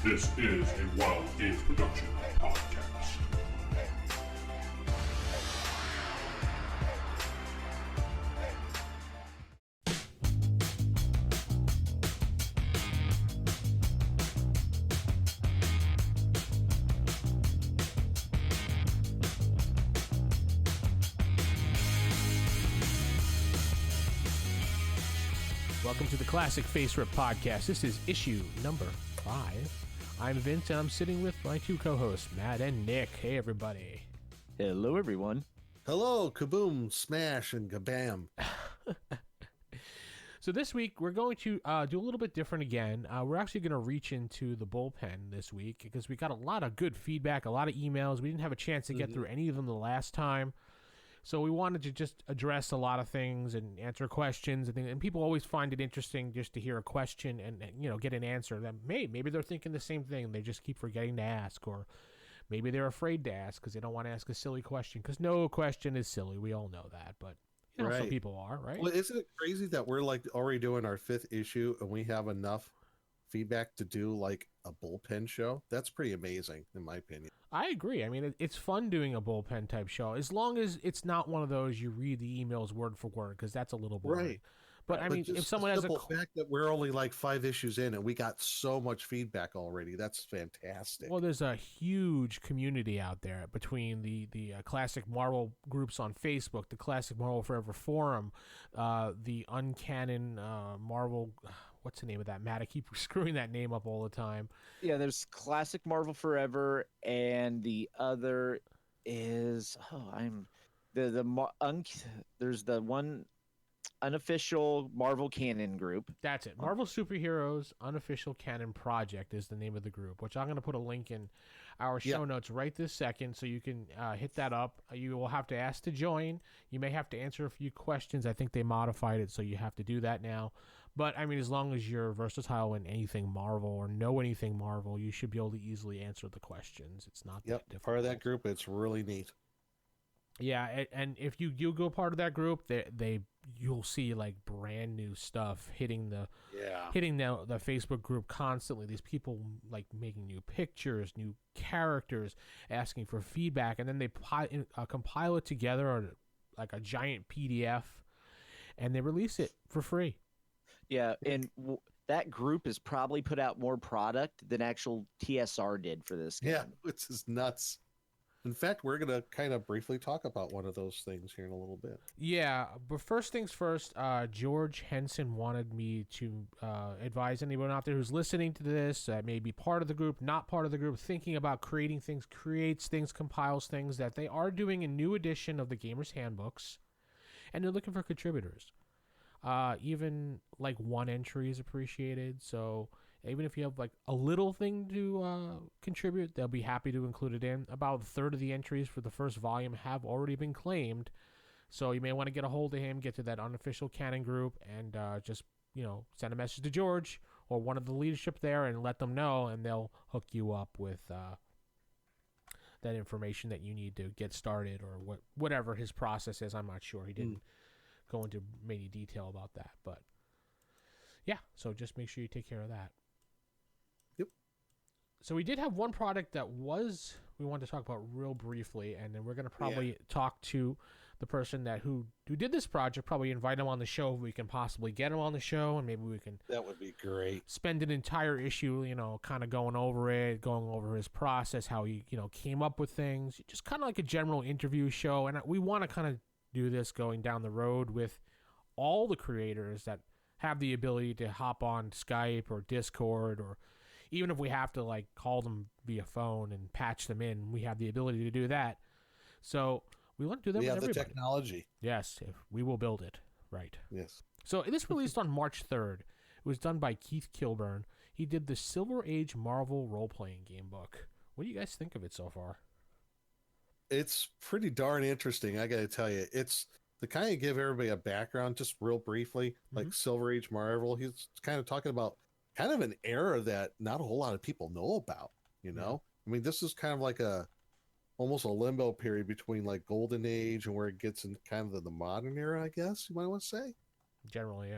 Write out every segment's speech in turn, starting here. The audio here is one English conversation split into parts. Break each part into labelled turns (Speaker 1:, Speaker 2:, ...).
Speaker 1: This is a Wild Games Production podcast.
Speaker 2: Welcome to the Classic FASERIP podcast. This is issue number 5. I'm Vince, and I'm sitting with my two co-hosts, Matt and Nick. Hey, everybody.
Speaker 3: Hello, everyone.
Speaker 4: Hello, kaboom, smash, and kabam.
Speaker 2: So this week, we're going to do a little bit different again. We're actually going to reach into the bullpen this week because we got a lot of good feedback, a lot of emails. We didn't have a chance to get through any of them the last time. So we wanted to just address a lot of things and answer questions and people always find it interesting just to hear a question and get an answer. That maybe they're thinking the same thing. They just keep forgetting to ask, or maybe they're afraid to ask because they don't want to ask a silly question. Because no question is silly. We all know that, but
Speaker 4: Right.
Speaker 2: Some people are, right?
Speaker 4: Well, isn't it crazy that we're like already doing our 5th issue and we have enough feedback to do like a bullpen show? That's pretty amazing, in my opinion.
Speaker 2: I agree. I mean, it's fun doing a bullpen type show as long as it's not one of those you read the emails word for word, because that's a little boring.
Speaker 4: Right.
Speaker 2: But I mean,
Speaker 4: just
Speaker 2: if someone
Speaker 4: the
Speaker 2: has
Speaker 4: simple fact that we're only like 5 issues in and we got so much feedback already, that's fantastic.
Speaker 2: Well, there's a huge community out there between the Classic Marvel groups on Facebook, the Classic Marvel Forever forum, the Uncanon Marvel. What's the name of that, Matt? I keep screwing that name up all the time.
Speaker 3: Yeah, there's Classic Marvel Forever, and the other is there's the one unofficial Marvel Canon group.
Speaker 2: That's it. Marvel Superheroes Unofficial Canon Project is the name of the group, which I'm going to put a link in our show notes right this second, so you can hit that up. You will have to ask to join. You may have to answer a few questions. I think they modified it, so you have to do that now. But, I mean, as long as you're versatile in anything Marvel or know anything Marvel, you should be able to easily answer the questions. It's not that difficult.
Speaker 4: Part of that group, it's really neat.
Speaker 2: Yeah, and if you do go part of that group, you'll see like brand new stuff hitting the Facebook group constantly. These people like making new pictures, new characters, asking for feedback, and then they compile it together on like a giant PDF, and they release it for free.
Speaker 3: Yeah, and that group has probably put out more product than actual TSR did for this game.
Speaker 4: Yeah, which is nuts. In fact, we're going to kind of briefly talk about one of those things here in a little bit.
Speaker 2: Yeah, but first things first, George Henson wanted me to advise anyone out there who's listening to this, may be part of the group, not part of the group, thinking about creating things, creates things, compiles things, that they are doing a new edition of the Gamer's Handbooks, and they're looking for contributors. Even like one entry is appreciated. So even if you have like a little thing to contribute, they'll be happy to include it in. About a third of the entries for the first volume have already been claimed. So you may want to get a hold of him, get to that unofficial canon group, and just send a message to George or one of the leadership there and let them know, and they'll hook you up with that information that you need to get started, or whatever his process is. I'm not sure. He didn't go into many detail about that, but yeah, so just make sure you take care of that.
Speaker 4: Yep.
Speaker 2: So we did have one product that we wanted to talk about real briefly, and then we're going to probably talk to the person who did this project, probably invite him on the show if we can possibly get him on the show, and maybe we can
Speaker 4: That would be great.
Speaker 2: spend an entire issue, kind of going over his process, how he, came up with things, just kind of like a general interview show. And we want to kind of do this going down the road with all the creators that have the ability to hop on Skype or Discord, or even if we have to like call them via phone and patch them in, we have the ability to do that. So we want to do that with everybody.
Speaker 4: We have the technology.
Speaker 2: Yes, we will build it. Right.
Speaker 4: Yes.
Speaker 2: So this released on March 3rd. It was done by Keith Kilburn. He did the Silver Age Marvel role-playing game book. What do you guys think of it so far?
Speaker 4: It's pretty darn interesting, I got to tell you. It's to kind of give everybody a background, just real briefly, like Silver Age Marvel. He's kind of talking about kind of an era that not a whole lot of people know about, I mean, this is kind of like almost a limbo period between like Golden Age and where it gets in kind of the modern era, I guess you might want to say.
Speaker 2: Generally,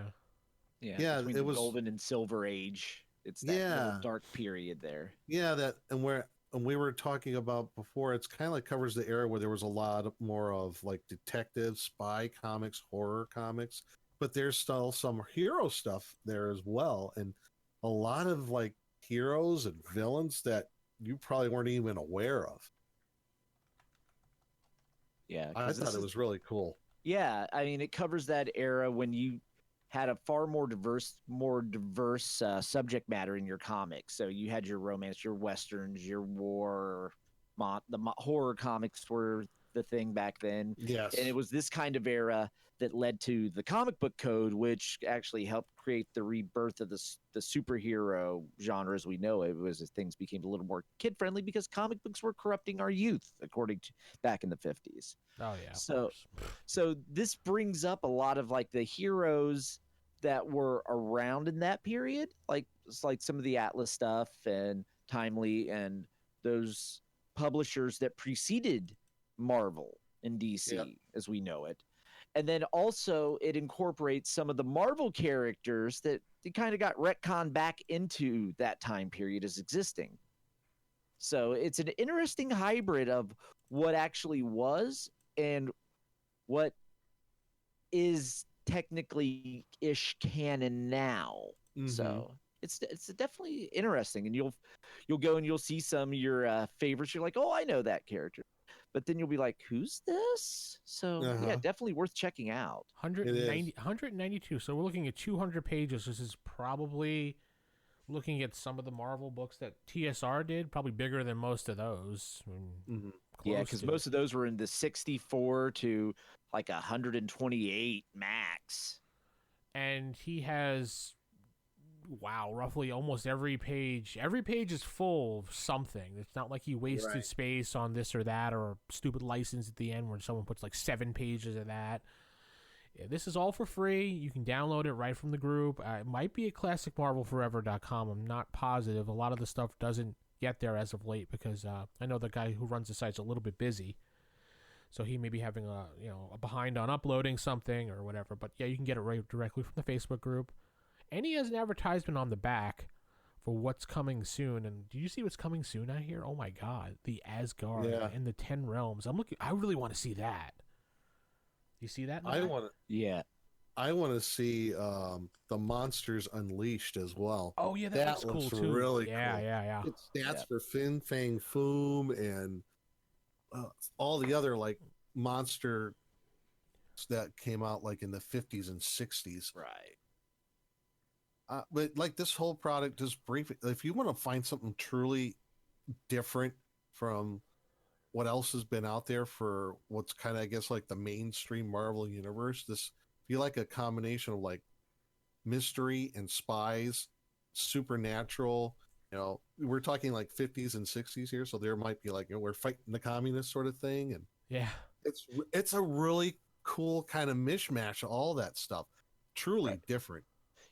Speaker 2: yeah.
Speaker 3: Yeah, it was Golden and Silver Age. It's that little dark period there.
Speaker 4: Yeah, and we were talking about before, it's kind of like covers the era where there was a lot more of like detective, spy comics, horror comics, but there's still some hero stuff there as well, and a lot of like heroes and villains that you probably weren't even aware of.
Speaker 3: Yeah,
Speaker 4: I thought it was really cool.
Speaker 3: Yeah, I mean, it covers that era when you had a far more diverse subject matter in your comics. So you had your romance, your westerns, your war, horror comics were the thing back then.
Speaker 4: Yes,
Speaker 3: and it was this kind of era that led to the comic book code, which actually helped create the rebirth of the superhero genre as we know it. It was as things became a little more kid friendly because comic books were corrupting our youth, according to back in the 50s.
Speaker 2: Oh yeah.
Speaker 3: So this brings up a lot of like the heroes that were around in that period, like it's like some of the Atlas stuff and Timely and those publishers that preceded Marvel and DC as we know it. And then also it incorporates some of the Marvel characters that they kind of got retconned back into that time period as existing. So it's an interesting hybrid of what actually was and what is technically ish canon now.
Speaker 4: Mm-hmm.
Speaker 3: So it's definitely interesting, and you'll go and you'll see some of your favorites. You're like, oh, I know that character. But then you'll be like, who's this? So, yeah, definitely worth checking out.
Speaker 2: 192. So we're looking at 200 pages. This is probably looking at some of the Marvel books that TSR did, probably bigger than most of those.
Speaker 3: Yeah, because most of those were in the 64 to like 128 max.
Speaker 2: And he has... Wow, roughly almost every page. Every page is full of something. It's not like he wasted space on this or that or a stupid license at the end where someone puts like 7 pages of that. Yeah, this is all for free. You can download it right from the group. It might be at classicmarvelforever.com. I'm not positive. A lot of the stuff doesn't get there as of late because I know the guy who runs the site's a little bit busy. So he may be having a behind on uploading something or whatever. But yeah, you can get it right directly from the Facebook group. And he has an advertisement on the back for what's coming soon. And do you see what's coming soon out here? Oh my God, the Asgard and the 10 Realms. I really want to see that. You see that?
Speaker 4: I want to see the Monsters Unleashed as well.
Speaker 2: Oh yeah, that looks cool too.
Speaker 4: Really cool.
Speaker 2: Yeah.
Speaker 4: It's stats for Fin Fang Foom and all the other like monster that came out like in the 50s and 60s.
Speaker 3: Right.
Speaker 4: But like this whole product, just brief. If you want to find something truly different from what else has been out there for what's kind of, I guess, like the mainstream Marvel universe, this feel like a combination of like mystery and spies, supernatural. We're talking like 50s and 60s here, so there might be like we're fighting the communists sort of thing, and it's a really cool kind of mishmash of all that stuff. Truly different.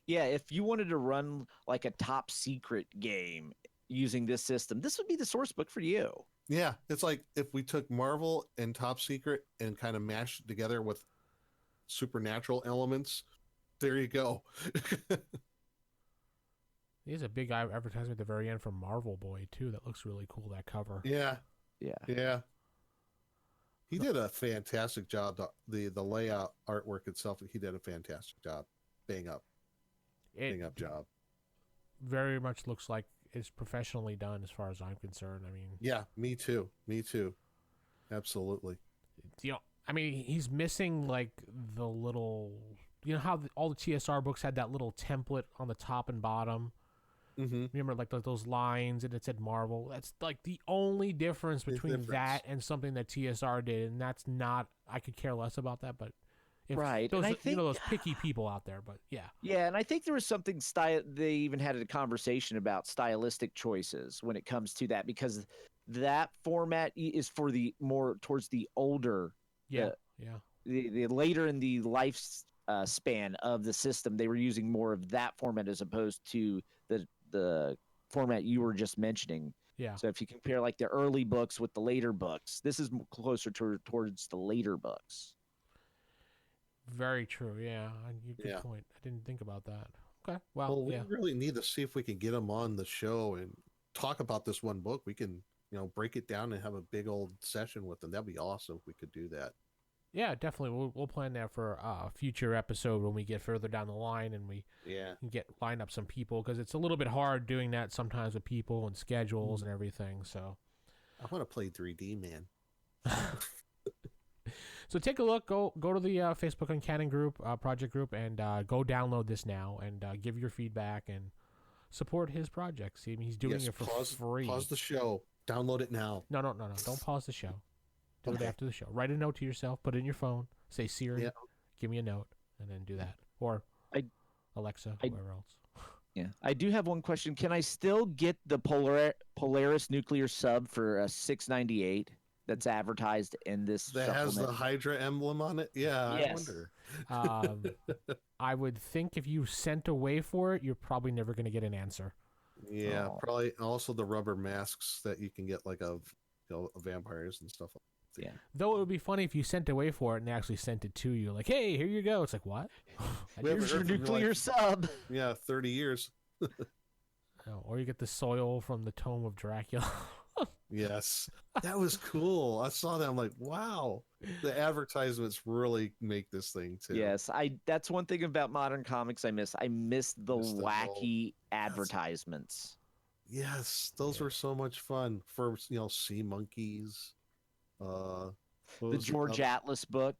Speaker 3: Yeah, if you wanted to run like a top secret game using this system, this would be the source book for you.
Speaker 4: Yeah, it's like if we took Marvel and Top Secret and kind of mashed it together with supernatural elements, there you go.
Speaker 2: There's a big advertisement at the very end from Marvel Boy, too. That looks really cool, that cover.
Speaker 4: Yeah. He did a fantastic job. The layout, artwork itself, he did a fantastic job. Bang up job.
Speaker 2: Very much looks like it's professionally done as far as I'm concerned. I mean...
Speaker 4: Yeah, me too. Absolutely.
Speaker 2: He's missing like the little... You know how all the TSR books had that little template on the top and bottom? Mm-hmm. Remember like those lines and it said Marvel? That's like the only difference between that and something that TSR did, and that's not... I could care less about that, but...
Speaker 3: Right.
Speaker 2: Those, and I think, those picky people out there, but yeah.
Speaker 3: Yeah, and I think there was something they even had a conversation about stylistic choices when it comes to that, because that format is for the more towards the older. The later in the life span of the system, they were using more of that format as opposed to the format you were just mentioning.
Speaker 2: Yeah.
Speaker 3: So if you compare like the early books with the later books, this is closer towards the later books.
Speaker 2: Very true. Yeah, good point. I didn't think about that. Okay. Well,
Speaker 4: Well, we
Speaker 2: yeah.
Speaker 4: really need to see if we can get him on the show and talk about this one book. We can, break it down and have a big old session with him. That'd be awesome if we could do that.
Speaker 2: Yeah, definitely. We'll plan that for a future episode when we get further down the line and we can line up some people, because it's a little bit hard doing that sometimes with people and schedules and everything. So
Speaker 4: I want to play 3D, man.
Speaker 2: So take a look. Go to the Facebook Uncanny group, project group, and go download this now and give your feedback and support his project. See, he's doing it for free.
Speaker 4: Pause the show. Download it now.
Speaker 2: No. Don't pause the show. Do it after the show. Write a note to yourself. Put it in your phone. Say, Siri, give me a note, and then do that. Or Alexa, whoever else.
Speaker 3: Yeah, I do have one question. Can I still get the Polaris nuclear sub for $6.98 that's advertised in this
Speaker 4: that
Speaker 3: supplement?
Speaker 4: has the Hydra emblem on it? Yeah,
Speaker 3: Yes.
Speaker 4: I wonder.
Speaker 2: I would think if you sent away for it, you're probably never going to get an answer.
Speaker 4: Yeah, probably also the rubber masks that you can get, like of vampires and stuff.
Speaker 3: Yeah.
Speaker 2: Though it would be funny if you sent away for it and they actually sent it to you. Like, hey, here you go. It's like, what?
Speaker 3: Here's your nuclear sub.
Speaker 4: Yeah, 30 years.
Speaker 2: Or you get the soil from the Tome of Dracula.
Speaker 4: Yes. That was cool. I saw that. I'm like, wow. The advertisements really make this thing too.
Speaker 3: Yes, that's one thing about modern comics I miss. I miss the wacky advertisements.
Speaker 4: Yes, those were so much fun for sea monkeys.
Speaker 3: The George Atlas book.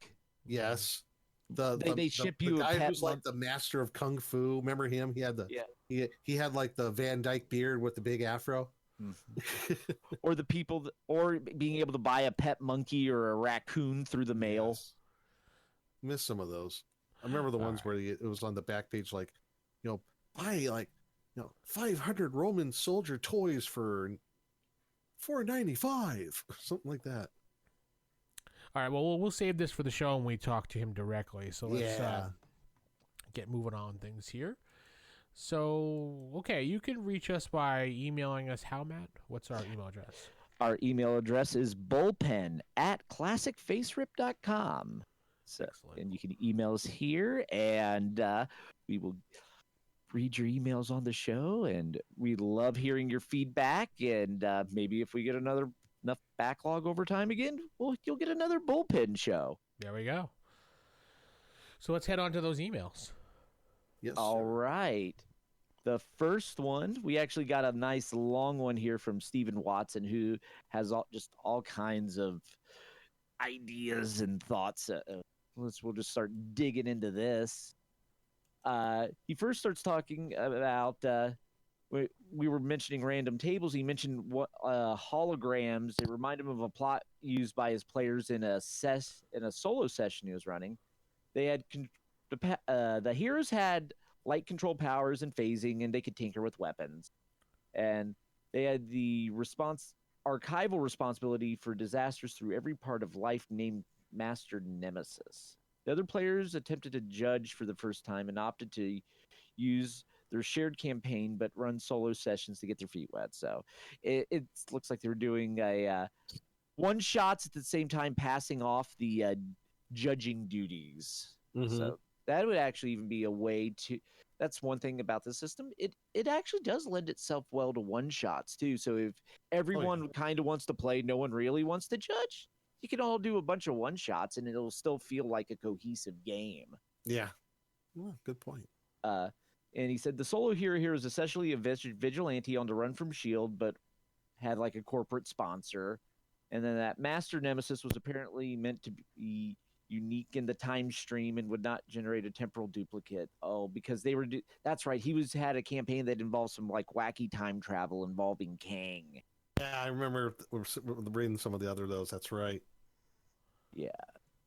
Speaker 4: Yes,
Speaker 3: They ship you
Speaker 4: the
Speaker 3: a
Speaker 4: guy
Speaker 3: pet
Speaker 4: who's like the master of kung fu. Remember him? He had he had like the Van Dyke beard with the big afro.
Speaker 3: Or the people, or being able to buy a pet monkey or a raccoon through the mail.
Speaker 4: Yes. Miss some of those. I remember the ones where it was on the back page, like, buy 500 Roman soldier toys for $4.95, something like that.
Speaker 2: All right, well, we'll save this for the show and we talk to him directly. So let's get moving on things here. So, okay, you can reach us by emailing us. How, Matt? What's our email address?
Speaker 3: Our email address is bullpen@classicfaserip.com. So, and you can email us here, and we will read your emails on the show, and we love hearing your feedback. And maybe if we get enough backlog over time again, you'll get another bullpen show.
Speaker 2: There we go. So let's head on to those emails.
Speaker 4: Yes.
Speaker 3: All right. The first one, we actually got a nice long one here from Stephen Watson, who has all kinds of ideas and thoughts. We'll just start digging into this. He first starts talking about we were mentioning random tables. He mentioned what holograms. It reminded him of a plot used by his players in a solo session he was running. They had the heroes had light control powers and phasing, and they could tinker with weapons. And they had the archival responsibility for disasters through every part of life, named Master Nemesis. The other players attempted to judge for the first time and opted to use their shared campaign, but run solo sessions to get their feet wet. So it looks like they were doing one-shots at the same time, passing off the judging duties.
Speaker 4: Mm-hmm.
Speaker 3: So that would actually even be a way to. That's one thing about the system. It actually does lend itself well to one-shots too. So if everyone kind of wants to play, no one really wants to judge, you can all do a bunch of one-shots and it'll still feel like a cohesive game.
Speaker 4: Yeah. Well, good point.
Speaker 3: And he said the solo hero here is essentially a vigilante on the run from S.H.I.E.L.D., but had like a corporate sponsor. And then that Master Nemesis was apparently meant to be unique in the time stream and would not generate a temporal duplicate. Oh, because they were that's right. He had a campaign that involved some like wacky time travel involving Kang.
Speaker 4: Yeah, I remember reading some of the other those. That's right.
Speaker 3: Yeah.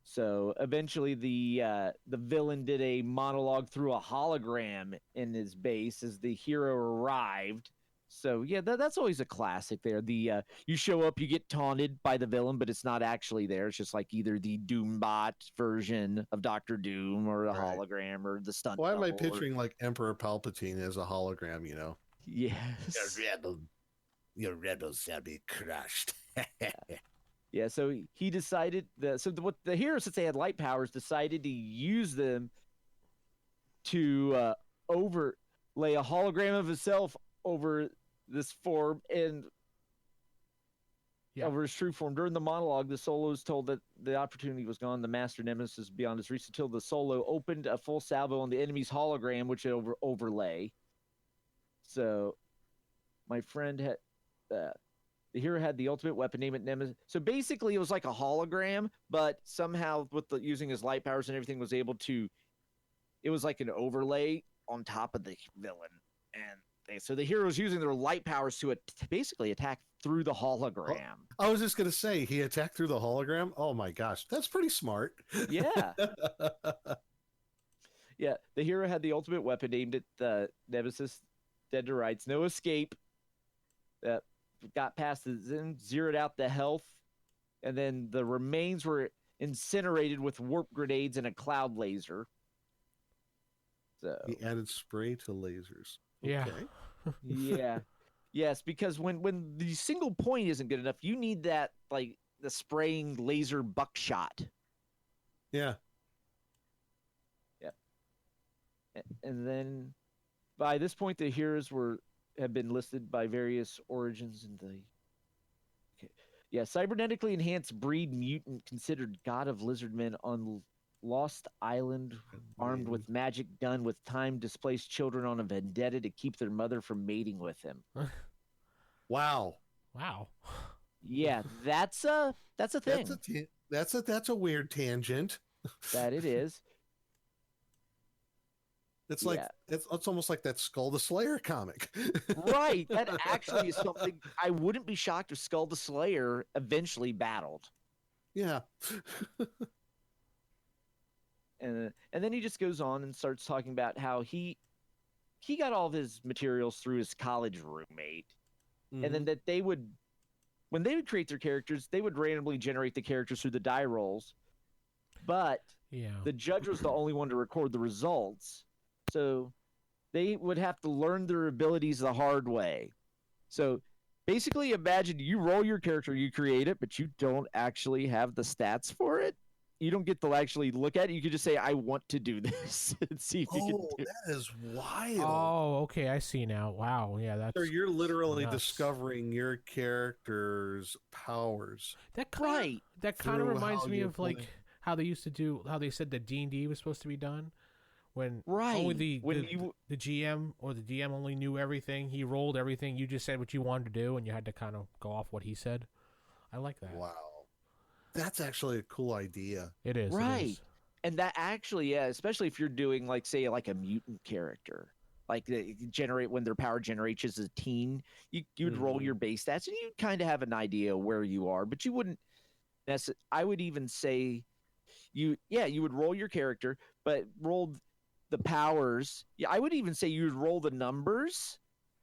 Speaker 3: So eventually the villain did a monologue through a hologram in his base as the hero arrived. So yeah, that's always a classic there. The you show up, you get taunted by the villain, but it's not actually there. It's just like either the Doombot version of Doctor Doom or the hologram or the stunt.
Speaker 4: Why am I picturing like Emperor Palpatine as a hologram,
Speaker 3: Yes.
Speaker 4: Your rebels shall be crushed.
Speaker 3: Yeah, so he decided what the heroes, since they had light powers, decided to use them to lay a hologram of himself over this form and over his true form. During the monologue, the Solo is told that the opportunity was gone. The master nemesis beyond his reach until the Solo opened a full salvo on the enemy's hologram, which it overlay. So my friend had the hero had the ultimate weapon, name it Nemesis. So basically, it was like a hologram, but somehow with using his light powers and everything, was able to. It was like an overlay on top of the villain, and so the hero's using their light powers to basically attack through the hologram.
Speaker 4: I was just gonna say he attacked through the hologram. Oh my gosh, that's pretty smart.
Speaker 3: Yeah. Yeah, the hero had the ultimate weapon aimed at the Nemesis, dead to rights, no escape. Got past the Zen, zeroed out the health, and then the remains were incinerated with warp grenades and a cloud laser. So
Speaker 4: he added spray to lasers.
Speaker 2: Yeah.
Speaker 4: Okay.
Speaker 3: Yeah. Yes, because when the single point isn't good enough, you need that, like, the spraying laser buckshot.
Speaker 4: Yeah.
Speaker 3: Yeah. And then by this point, the heroes have been listed by various origins in the. Okay. Yeah, cybernetically enhanced breed mutant considered god of lizardmen on Lost Island, armed with magic gun with time displaced children on a vendetta to keep their mother from mating with him.
Speaker 4: Wow.
Speaker 3: Yeah, that's a thing.
Speaker 4: That's a weird tangent.
Speaker 3: That it is.
Speaker 4: It's like it's almost like that Skull the Slayer comic.
Speaker 3: Right. That actually is something I wouldn't be shocked if Skull the Slayer eventually battled.
Speaker 4: Yeah.
Speaker 3: And then he just goes on and starts talking about how he got all of his materials through his college roommate. Mm-hmm. And then that when they would create their characters, they would randomly generate the characters through the die rolls. But the judge was the only one to record the results. So they would have to learn their abilities the hard way. So basically, imagine you roll your character, you create it, but you don't actually have the stats for it. You don't get to actually look at it. You can just say, I want to do this and see if you can do it.
Speaker 4: That is wild.
Speaker 2: Oh, okay. I see now. Wow. Yeah, that's.
Speaker 4: So you're literally
Speaker 2: nuts.
Speaker 4: Discovering your character's powers.
Speaker 2: That kind of reminds me of like how they used to do, how they said that D&D was supposed to be done. When only the GM or the DM only knew everything. He rolled everything. You just said what you wanted to do, and you had to kind of go off what he said. I like that.
Speaker 4: Wow. That's actually a cool idea.
Speaker 2: It is.
Speaker 3: Right.
Speaker 2: It is.
Speaker 3: And that actually, especially if you're doing, like, say, like a mutant character. Like, generate when their power generates as a teen, you'd roll your base stats, and you'd kind of have an idea where you are. But you wouldn't necessarily, I would even say, you would roll your character, but roll the powers. Yeah, I would even say you'd roll the numbers,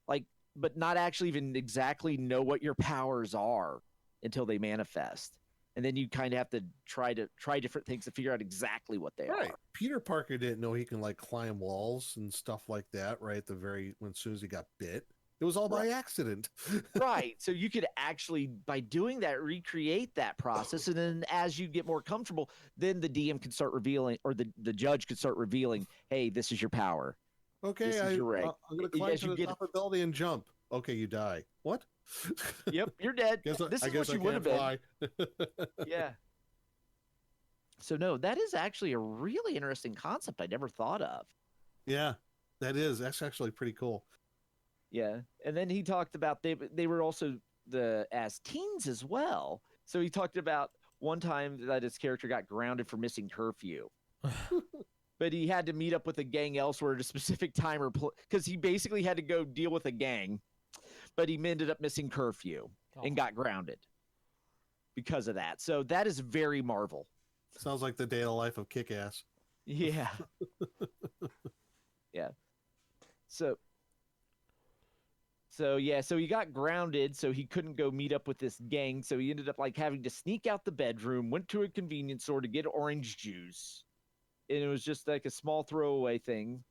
Speaker 3: like, but not actually even exactly know what your powers are until they manifest. And then you kind of have to try different things to figure out exactly what they are.
Speaker 4: Peter Parker didn't know he can like climb walls and stuff like that. Right at the as soon as he got bit, it was all by accident.
Speaker 3: Right. So you could actually, by doing that, recreate that process, and then as you get more comfortable, then the DM can start revealing, or the judge could start revealing, hey, this is your power.
Speaker 4: Okay, I'm going to climb to the top of the building and jump. Okay, you die. What?
Speaker 3: Yep, you're dead. This is what you would have been. Yeah. So no, that is actually a really interesting concept I never thought of.
Speaker 4: Yeah, that is. That's actually pretty cool.
Speaker 3: Yeah, and then he talked about they were also as teens as well. So he talked about one time that his character got grounded for missing curfew. But he had to meet up with a gang elsewhere at a specific time because he basically had to go deal with a gang. But he ended up missing curfew and got grounded because of that. So that is very Marvel.
Speaker 4: Sounds like the day of the life of Kick-Ass.
Speaker 3: Yeah. Yeah. So he got grounded, so he couldn't go meet up with this gang. So he ended up like having to sneak out the bedroom, went to a convenience store to get orange juice. And it was just like a small throwaway thing.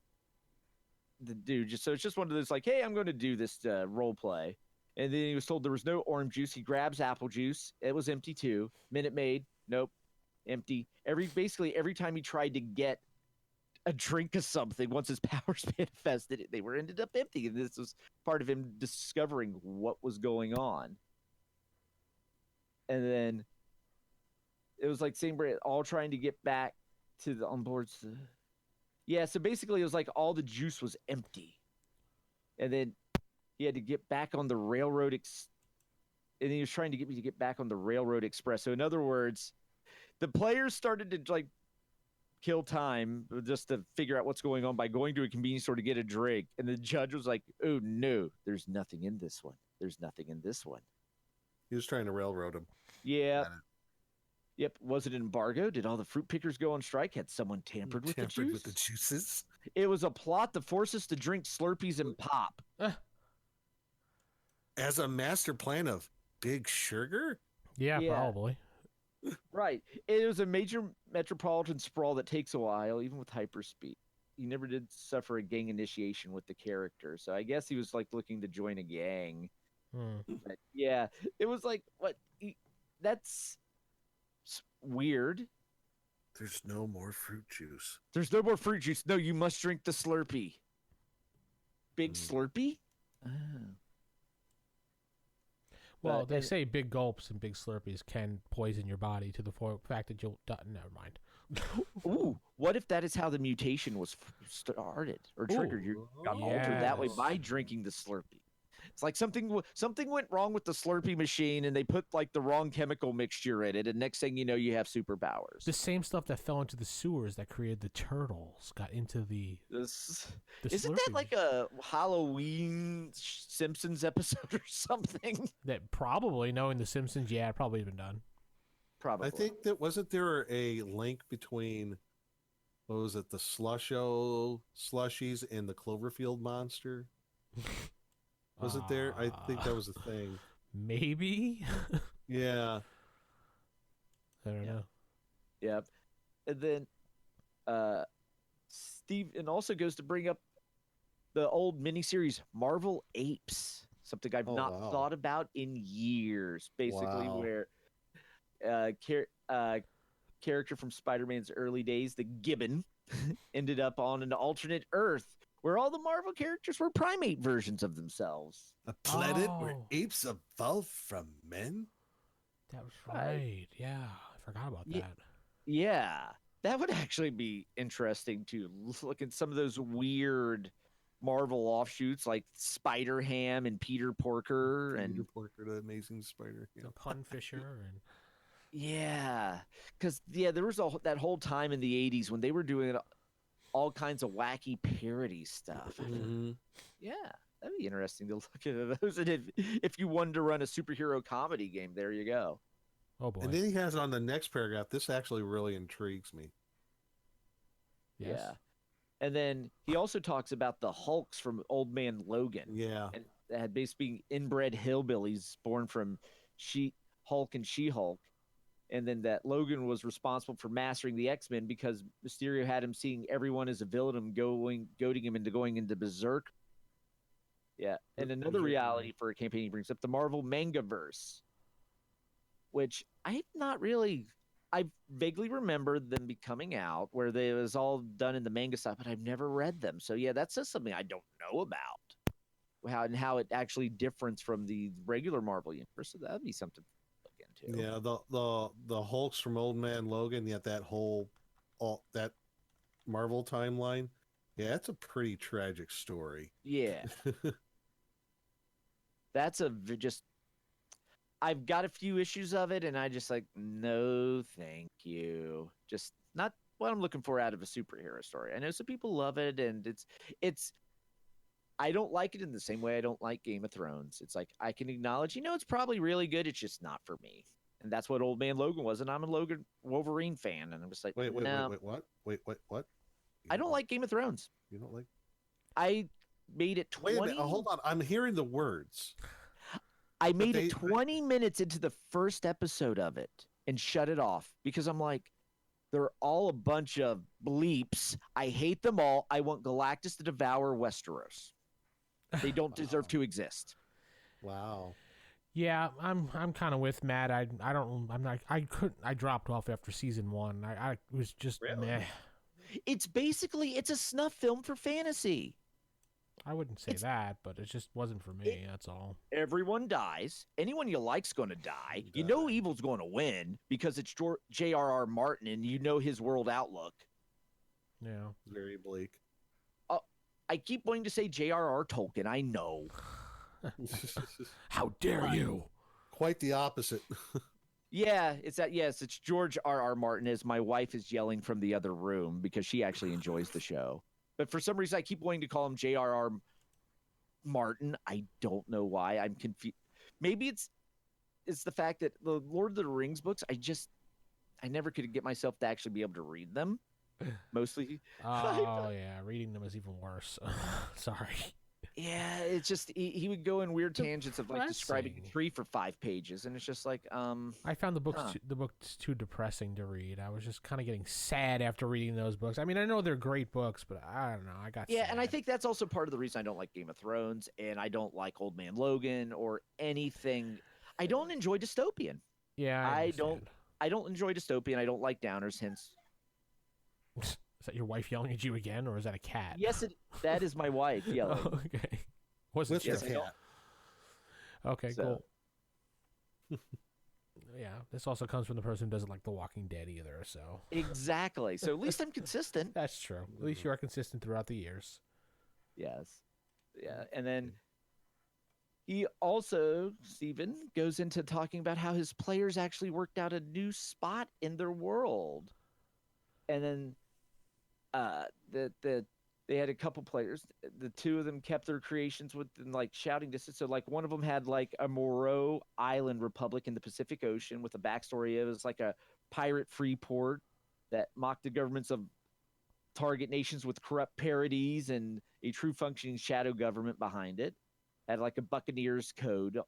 Speaker 3: The dude it's just one of those like, hey, I'm going to do this role play. And then he was told there was no orange juice. He grabs apple juice. It was empty too. Minute Maid, nope, empty. Every time he tried to get a drink of something once his powers manifested. They were ended up empty, and this was part of him discovering what was going on. And then it was like same Brand all trying to get back to the onboards. Yeah, so basically it was like all the juice was empty, and then he had to get back on the railroad. And he was trying to get me to get back on the railroad express. So in other words, the players started to like kill time just to figure out what's going on by going to a convenience store to get a drink. And the judge was like, "Oh no, there's nothing in this one. There's nothing in this one."
Speaker 4: He was trying to railroad him.
Speaker 3: Yeah. Yep. Was it an embargo? Did all the fruit pickers go on strike? Had someone tampered with the juice?
Speaker 4: With the juices?
Speaker 3: It was a plot to force us to drink Slurpees and pop.
Speaker 4: As a master plan of Big Sugar?
Speaker 2: Yeah, probably.
Speaker 3: Right. It was a major metropolitan sprawl that takes a while, even with hyperspeed. He never did suffer a gang initiation with the character, so I guess he was like looking to join a gang. But yeah, it was like, what? That's weird.
Speaker 4: There's no more fruit juice.
Speaker 3: There's no more fruit juice. No, you must drink the Slurpee. Big Slurpee? Oh.
Speaker 2: Well, they say big gulps and big Slurpees can poison your body to the fact that you'll... Never mind.
Speaker 3: Ooh, what if that is how the mutation was started or triggered? You got altered that way by drinking the Slurpee. It's like something went wrong with the Slurpee machine, and they put like the wrong chemical mixture in it, and next thing you know, you have superpowers.
Speaker 2: The same stuff that fell into the sewers that created the turtles got into the
Speaker 3: isn't that like a Halloween Simpsons episode or something?
Speaker 2: That probably, knowing the Simpsons, it probably been done.
Speaker 3: Probably.
Speaker 4: I think that wasn't there a link between, what was it, the slushies and the Cloverfield monster? Was it there? I think that was a thing.
Speaker 2: Maybe.
Speaker 4: Yeah.
Speaker 2: I don't know.
Speaker 3: Yep. And then Steve and also goes to bring up the old miniseries Marvel Apes, something I've not thought about in years. Basically, where character from Spider-Man's early days, the Gibbon, ended up on an alternate Earth where all the Marvel characters were primate versions of themselves.
Speaker 4: A planet where apes evolved from men?
Speaker 2: That was right. Yeah, I forgot about that.
Speaker 3: Yeah, that would actually be interesting to look at some of those weird Marvel offshoots like Spider-Ham and Peter Porker.
Speaker 4: Peter Porker, the Amazing Spider.
Speaker 2: The Pun Fisher. And...
Speaker 3: Yeah, because, there was that whole time in the 80s when they were doing all kinds of wacky parody stuff.
Speaker 4: Mm-hmm.
Speaker 3: Yeah, that'd be interesting to look at those. And if you wanted to run a superhero comedy game, there you go.
Speaker 2: Oh boy!
Speaker 4: And then he has on the next paragraph. This actually really intrigues me.
Speaker 2: Yes.
Speaker 3: Yeah, and then he also talks about the Hulks from Old Man Logan.
Speaker 4: Yeah,
Speaker 3: and that had basically inbred hillbillies born from Hulk and She-Hulk. And then that Logan was responsible for mastering the X-Men because Mysterio had him seeing everyone as a villain and goading him into going into berserk. Yeah. And another reality for a campaign he brings up, the Marvel Mangaverse, which I vaguely remember them coming out where it was all done in the manga style, but I've never read them. So yeah, that's just something I don't know about. How it actually differs from the regular Marvel universe. So that'd be something.
Speaker 4: Yeah, the Hulks from Old Man Logan, yet that that Marvel timeline, it's a pretty tragic story.
Speaker 3: Yeah. That's I've got a few issues of it, and I just like, no, thank you. Just not what I'm looking for out of a superhero story. I know some people love it, and it's I don't like it in the same way I don't like Game of Thrones. It's like I can acknowledge, it's probably really good. It's just not for me. And that's what Old Man Logan was. And I'm a Wolverine fan. And I'm just like,
Speaker 4: wait,
Speaker 3: no.
Speaker 4: What? Wait, what?
Speaker 3: I don't like Game of Thrones.
Speaker 4: You don't like?
Speaker 3: I made it 20.
Speaker 4: Wait a minute. Hold on. I'm hearing the words.
Speaker 3: I made it 20 minutes into the first episode of it and shut it off because I'm like, they're all a bunch of bleeps. I hate them all. I want Galactus to devour Westeros. They don't deserve to exist.
Speaker 4: Wow.
Speaker 2: Yeah, I'm kind of with Matt. I dropped off after season 1. I was just meh.
Speaker 3: It's a snuff film for fantasy.
Speaker 2: I wouldn't say that, but it just wasn't for me. That's all.
Speaker 3: Everyone dies. Anyone you like's going to die. You know evil's going to win because it's J.R.R. Martin and you know his world outlook.
Speaker 2: Yeah.
Speaker 4: Very bleak.
Speaker 3: I keep wanting to say J.R.R. Tolkien. I know.
Speaker 2: How dare you?
Speaker 4: Quite the opposite.
Speaker 3: Yeah, it's George R.R. Martin. As my wife is yelling from the other room because she actually enjoys the show. But for some reason, I keep wanting to call him J.R.R. Martin. I don't know why. I'm confused. Maybe it's the fact that the Lord of the Rings books, I never could get myself to actually be able to read them. Mostly.
Speaker 2: Oh, yeah. Reading them is even worse. Sorry.
Speaker 3: Yeah, it's just he would go in weird tangents of like describing a tree for 5 pages, and it's just like
Speaker 2: I found the books too depressing to read. I was just kind of getting sad after reading those books. I mean, I know they're great books, but I don't know. I got sad.
Speaker 3: And I think that's also part of the reason I don't like Game of Thrones, and I don't like Old Man Logan or anything. I don't enjoy dystopian.
Speaker 2: Yeah,
Speaker 3: I don't enjoy dystopian. I don't like downers. Hence,
Speaker 2: is that your wife yelling at you again, or is that a cat?
Speaker 3: Yes, that is my wife yelling.
Speaker 2: Oh, okay. Wasn't
Speaker 4: With the
Speaker 2: sure.
Speaker 4: cat.
Speaker 2: Okay,
Speaker 3: So-
Speaker 2: cool. Yeah, this also comes from the person who doesn't like The Walking Dead either, so.
Speaker 3: Exactly. So at least I'm consistent.
Speaker 2: That's true. At least you are consistent throughout the years.
Speaker 3: Yes. Yeah. And then he also, Steven, goes into talking about how his players actually worked out a new spot in their world. And then they had a couple players. The two of them kept their creations within like shouting distance. So like one of them had like a Moreau Island Republic in the Pacific Ocean with a backstory. It was like a pirate free port that mocked the governments of target nations with corrupt parodies and a true functioning shadow government behind it. Had like a Buccaneers code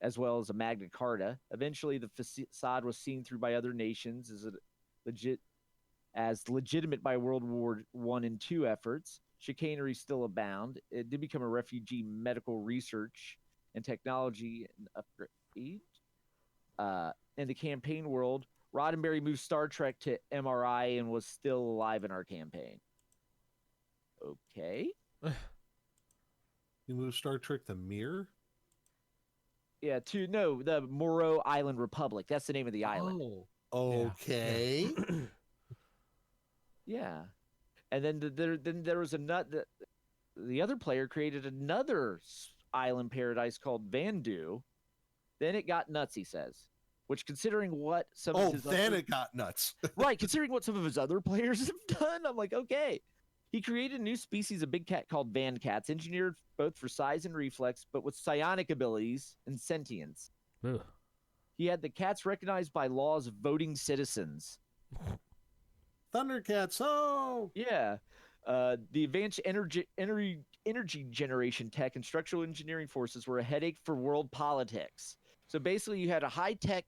Speaker 3: as well as a Magna Carta. Eventually the facade was seen through by other nations as legitimate by World War I and II efforts. Chicanery still abound. It did become a refugee medical research and technology and upgrade. In the campaign world, Roddenberry moved Star Trek to MRI and was still alive in our campaign. Okay.
Speaker 4: You moved Star Trek the Mirror?
Speaker 3: Yeah, the Moreau Island Republic. That's the name of the island.
Speaker 4: Oh, okay.
Speaker 3: Yeah. And then there was the other player created another island paradise called Vandu. Then it got nuts, he says. Which, considering what some of his
Speaker 4: it got nuts.
Speaker 3: right, considering what some of his other players have done, I'm like, okay. He created a new species of big cat called Van Cats, engineered both for size and reflex, but with psionic abilities and sentience.
Speaker 2: Ugh.
Speaker 3: He had the cats recognized by law as voting citizens.
Speaker 4: Thundercats, oh!
Speaker 3: Yeah. The advanced energy generation tech and structural engineering forces were a headache for world politics. So basically, you had a high-tech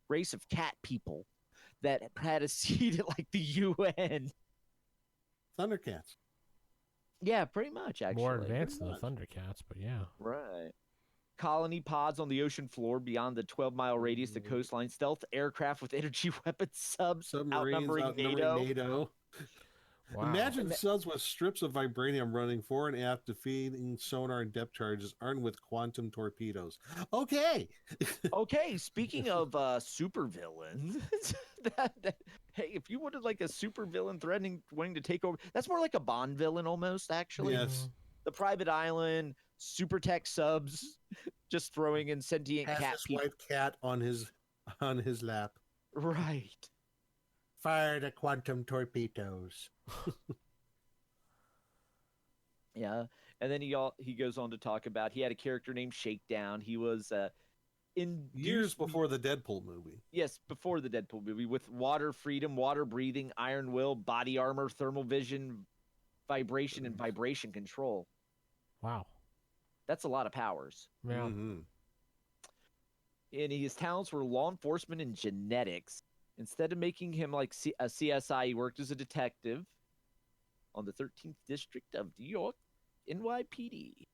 Speaker 3: race of cat people that had a seat at like the UN.
Speaker 4: Thundercats.
Speaker 3: Yeah, pretty much, actually.
Speaker 2: More advanced than the Thundercats, but yeah.
Speaker 3: Right. Colony pods on the ocean floor beyond the 12-mile radius of the coastline. Stealth aircraft with energy weapons
Speaker 4: Submarines
Speaker 3: outnumbering NATO.
Speaker 2: Wow.
Speaker 4: Imagine subs with strips of vibranium running fore and aft, defeating sonar and depth charges, armed with quantum torpedoes. Okay.
Speaker 3: Okay, speaking of supervillains, hey, if you wanted like a supervillain wanting to take over, that's more like a Bond villain almost, actually.
Speaker 4: Yes.
Speaker 3: The private island, super tech subs, just throwing in sentient
Speaker 4: Has
Speaker 3: cat
Speaker 4: his
Speaker 3: people.
Speaker 4: white cat on his lap.
Speaker 3: Right.
Speaker 4: Fire the quantum torpedoes.
Speaker 3: Yeah, and then he goes on to talk about he had a character named Shakedown. He was
Speaker 4: Years before the Deadpool movie.
Speaker 3: Yes, before the Deadpool movie, with water freedom, water breathing, iron will, body armor, thermal vision, vibration, and vibration control.
Speaker 2: Wow.
Speaker 3: That's a lot of powers.
Speaker 2: Yeah.
Speaker 4: Mm-hmm.
Speaker 3: And his talents were law enforcement and genetics. Instead of making him like a CSI, he worked as a detective on the 13th District of New York, NYPD.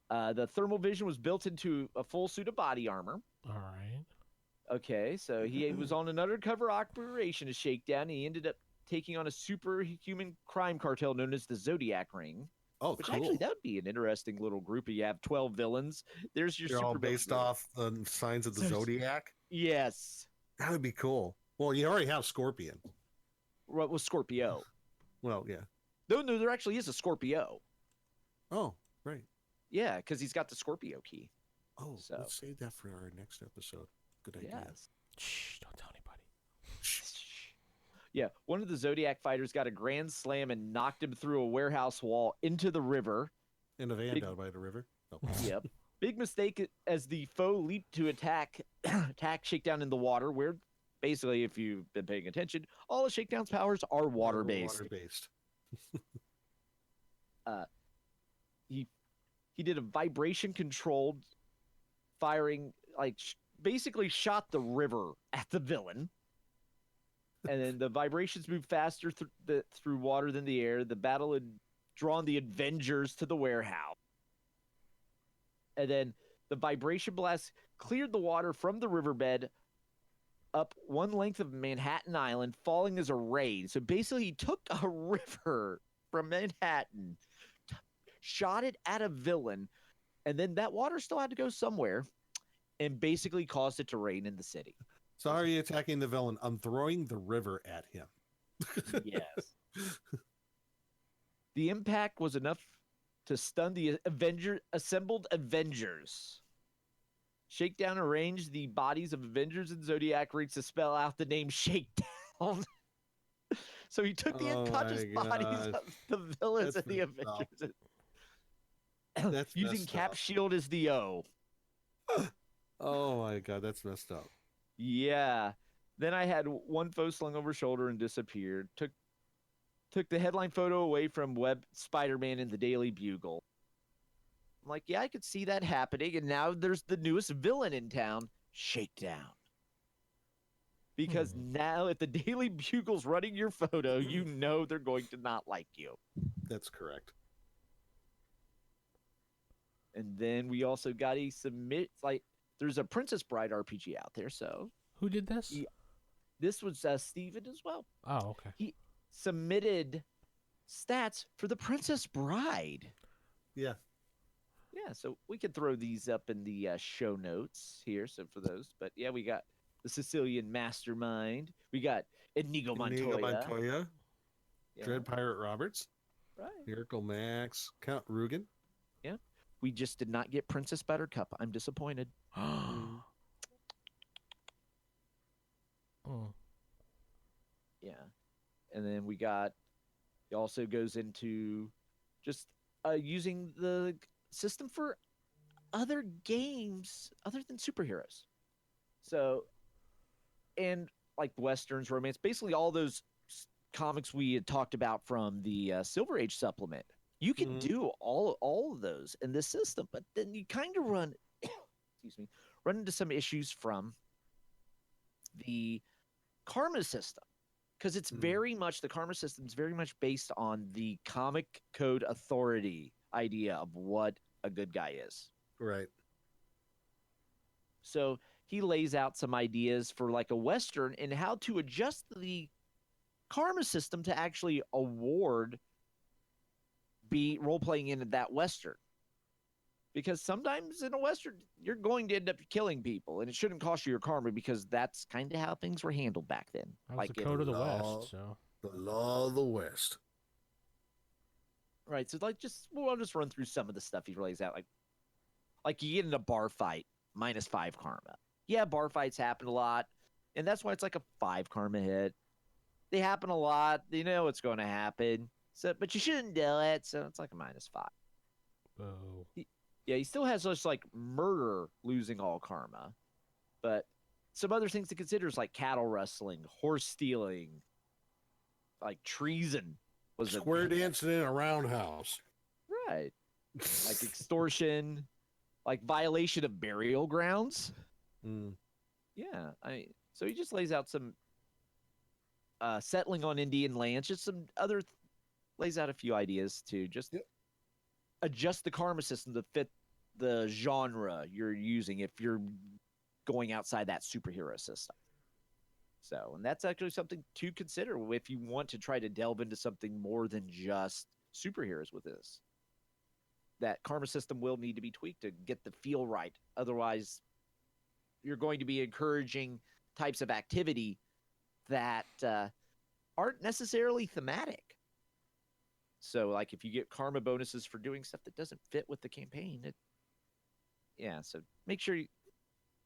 Speaker 3: The thermal vision was built into a full suit of body armor.
Speaker 2: All right.
Speaker 3: Okay, so he was on an undercover operation to Shakedown. He ended up taking on a superhuman crime cartel known as the Zodiac Ring.
Speaker 4: Oh,
Speaker 3: Which
Speaker 4: cool.
Speaker 3: actually, that would be an interesting little group. You have 12 villains. There's your
Speaker 4: They're all
Speaker 3: super
Speaker 4: based off the signs of the Zodiac.
Speaker 3: Yes.
Speaker 4: That would be cool. Well, you already have Scorpion.
Speaker 3: What was Scorpio?
Speaker 4: Well, yeah.
Speaker 3: No, there actually is a Scorpio.
Speaker 4: Oh, right.
Speaker 3: Yeah, because he's got the Scorpio key.
Speaker 4: Oh,
Speaker 3: So.
Speaker 4: let's save that for our next episode. Good idea.
Speaker 3: Yes.
Speaker 2: Shh, don't tell anybody.
Speaker 3: Yeah, one of the Zodiac fighters got a grand slam and knocked him through a warehouse wall into the river.
Speaker 4: In a van down by the river. Oh.
Speaker 3: Yep. Big mistake as the foe leaped to attack Shakedown in the water, where basically, if you've been paying attention, all of Shakedown's powers are water-based.
Speaker 4: Water-based.
Speaker 3: He did a vibration-controlled firing, like basically shot the river at the villain. And then the vibrations moved faster through water than the air. The battle had drawn the Avengers to the warehouse. And then the vibration blast cleared the water from the riverbed up one length of Manhattan Island, falling as a rain. So basically, he took a river from Manhattan, shot it at a villain, and then that water still had to go somewhere, and basically caused it to rain in the city.
Speaker 4: So how are you attacking the villain? I'm throwing the river at him.
Speaker 3: Yes. The impact was enough to stun the assembled Avengers. Shakedown arranged the bodies of Avengers and Zodiac rings to spell out the name Shakedown. So he took the unconscious bodies of the villains and the Avengers.
Speaker 4: That's
Speaker 3: using Cap Shield as the O.
Speaker 4: Oh my god, that's messed up.
Speaker 3: Yeah. Then I had one foe slung over shoulder and disappeared. Took the headline photo away from Web Spider-Man in the Daily Bugle. I'm like, yeah, I could see that happening. And now there's the newest villain in town, Shakedown. Because now if the Daily Bugle's running your photo, you know they're going to not like you.
Speaker 4: That's correct.
Speaker 3: And then we also got there's a Princess Bride RPG out there, so.
Speaker 2: Who did this?
Speaker 3: This was Steven as well.
Speaker 2: Oh, okay.
Speaker 3: He submitted stats for the Princess Bride.
Speaker 4: Yeah.
Speaker 3: Yeah, so we could throw these up in the show notes here. So for those, but yeah, we got the Sicilian Mastermind. We got Inigo Montoya. Yeah.
Speaker 4: Dread Pirate Roberts.
Speaker 3: Right.
Speaker 4: Miracle Max. Count Rugen.
Speaker 3: Yeah. We just did not get Princess Buttercup. I'm disappointed. Yeah. And then it also goes into just using the system for other games other than superheroes. So, and like Westerns, romance, basically all those comics we had talked about from the Silver Age supplement. You can do all of those in this system, but then you kind of run into some issues from the karma system. Because it's very much, the karma system is very much based on the comic code authority idea of what a good guy is.
Speaker 4: Right.
Speaker 3: So he lays out some ideas for like a Western and how to adjust the karma system to actually award role-playing in that Western. Because sometimes in a Western, you're going to end up killing people, and it shouldn't cost you your karma because that's kind of how things were handled back then.
Speaker 2: That was the code of the West, so.
Speaker 4: The law of the West.
Speaker 3: Right, so I'll just run through some of the stuff he lays out. Like you get in a bar fight, -5 karma. Yeah, bar fights happen a lot, and that's why it's like a 5 karma hit. They happen a lot. You know what's going to happen. So, but you shouldn't do it, so it's like a -5.
Speaker 2: Oh.
Speaker 3: Yeah, he still has just like murder losing all karma. But some other things to consider is like cattle rustling, horse stealing, like treason.
Speaker 4: Square dancing in a roundhouse.
Speaker 3: Right. Like extortion, like violation of burial grounds. Yeah. So he just lays out some settling on Indian lands, just some other lays out a few ideas to just adjust the karma system to fit the genre you're using if you're going outside that superhero system. So, and that's actually something to consider if you want to try to delve into something more than just superheroes with this. That karma system will need to be tweaked to get the feel right. Otherwise, you're going to be encouraging types of activity that aren't necessarily thematic. So, like, if you get karma bonuses for doing stuff that doesn't fit with the campaign, so make sure you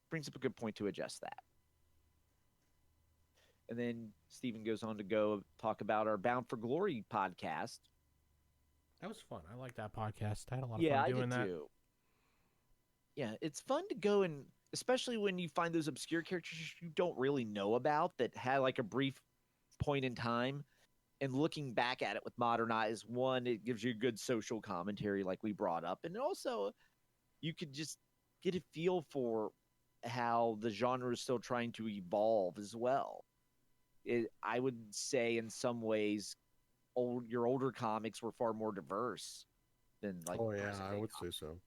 Speaker 3: brings up a good point to adjust that. And then Stephen goes on to go talk about our Bound for Glory podcast.
Speaker 2: That was fun. I like that podcast. I had a lot of
Speaker 3: Yeah,
Speaker 2: fun
Speaker 3: I
Speaker 2: doing
Speaker 3: did
Speaker 2: that.
Speaker 3: too. Yeah, it's fun to go and especially when you find those obscure characters you don't really know about that had like a brief point in time. And looking back at it with modern eyes, one, it gives you a good social commentary like we brought up. And also, you could just get a feel for how the genre is still trying to evolve as well. I would say in some ways, your older comics were far more diverse than like.
Speaker 4: Oh yeah, I would say so.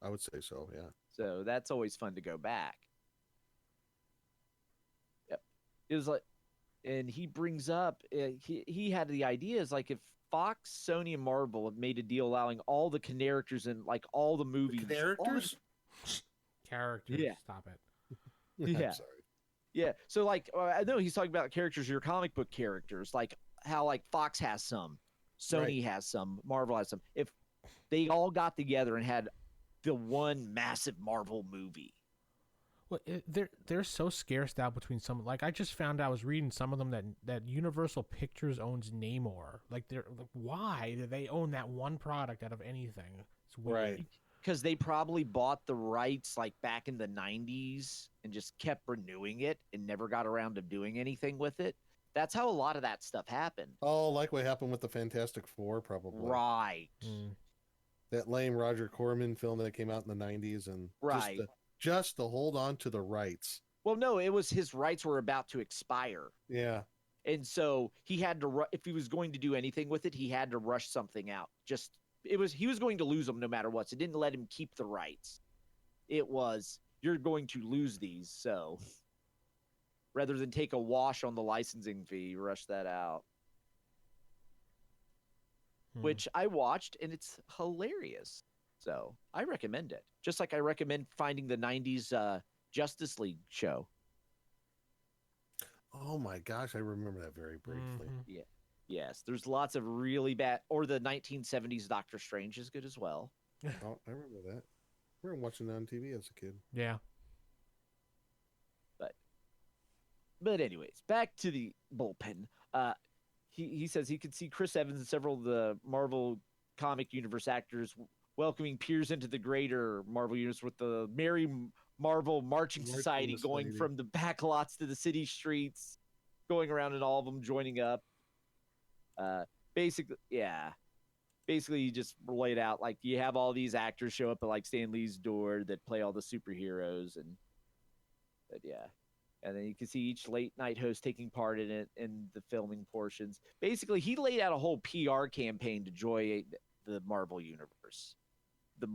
Speaker 4: I would say so. Yeah.
Speaker 3: So that's always fun to go back. Yep, it was like, and he brings up he had the idea is like if Fox, Sony, and Marvel have made a deal allowing all the characters in like all the movies,
Speaker 4: Characters.
Speaker 2: Characters.
Speaker 3: Yeah.
Speaker 2: Stop it.
Speaker 3: Yeah.
Speaker 4: I'm sorry.
Speaker 3: Yeah, so like I know he's talking about characters, your comic book characters, like how like Fox has some, Sony has some, Marvel has some. If they all got together and had the one massive Marvel movie,
Speaker 2: Well, they're so scarce out between some. Like I just found out, I was reading some of them that Universal Pictures owns Namor. Like they're like, why do they own that one product out of anything? It's weird.
Speaker 4: Right.
Speaker 3: because they probably bought the rights like back in the 90s and just kept renewing it and never got around to doing anything with it. That's how a lot of that stuff happened.
Speaker 4: Oh, like what happened with the Fantastic Four, probably.
Speaker 3: Right.
Speaker 4: That lame Roger Corman film that came out in the 90s, and
Speaker 3: Right.
Speaker 4: just to hold on to the rights.
Speaker 3: Well, no, it was his rights were about to expire.
Speaker 4: Yeah.
Speaker 3: And so he had to, if he was going to do anything with it, he had to rush something out. He was going to lose them no matter what. So it didn't let him keep the rights. It was, you're going to lose these. So rather than take a wash on the licensing fee, rush that out. Which I watched and it's hilarious. So I recommend it. Just like I recommend finding the 90s Justice League show.
Speaker 4: Oh my gosh, I remember that very briefly.
Speaker 3: Yeah. Yes, there's lots of really bad, or the 1970s Doctor Strange is good as well.
Speaker 4: Oh, I remember that. I remember watching that on TV as a kid.
Speaker 2: Yeah.
Speaker 3: But anyways, back to the bullpen. He says he could see Chris Evans and several of the Marvel comic universe actors welcoming peers into the greater Marvel universe with the Merry Marvel Marching Society going from the back lots to the city streets, going around and all of them joining up. Basically, you just laid out like you have all these actors show up at like Stan Lee's door that play all the superheroes, and then you can see each late night host taking part in it in the filming portions. Basically, he laid out a whole PR campaign to join the Marvel universe, the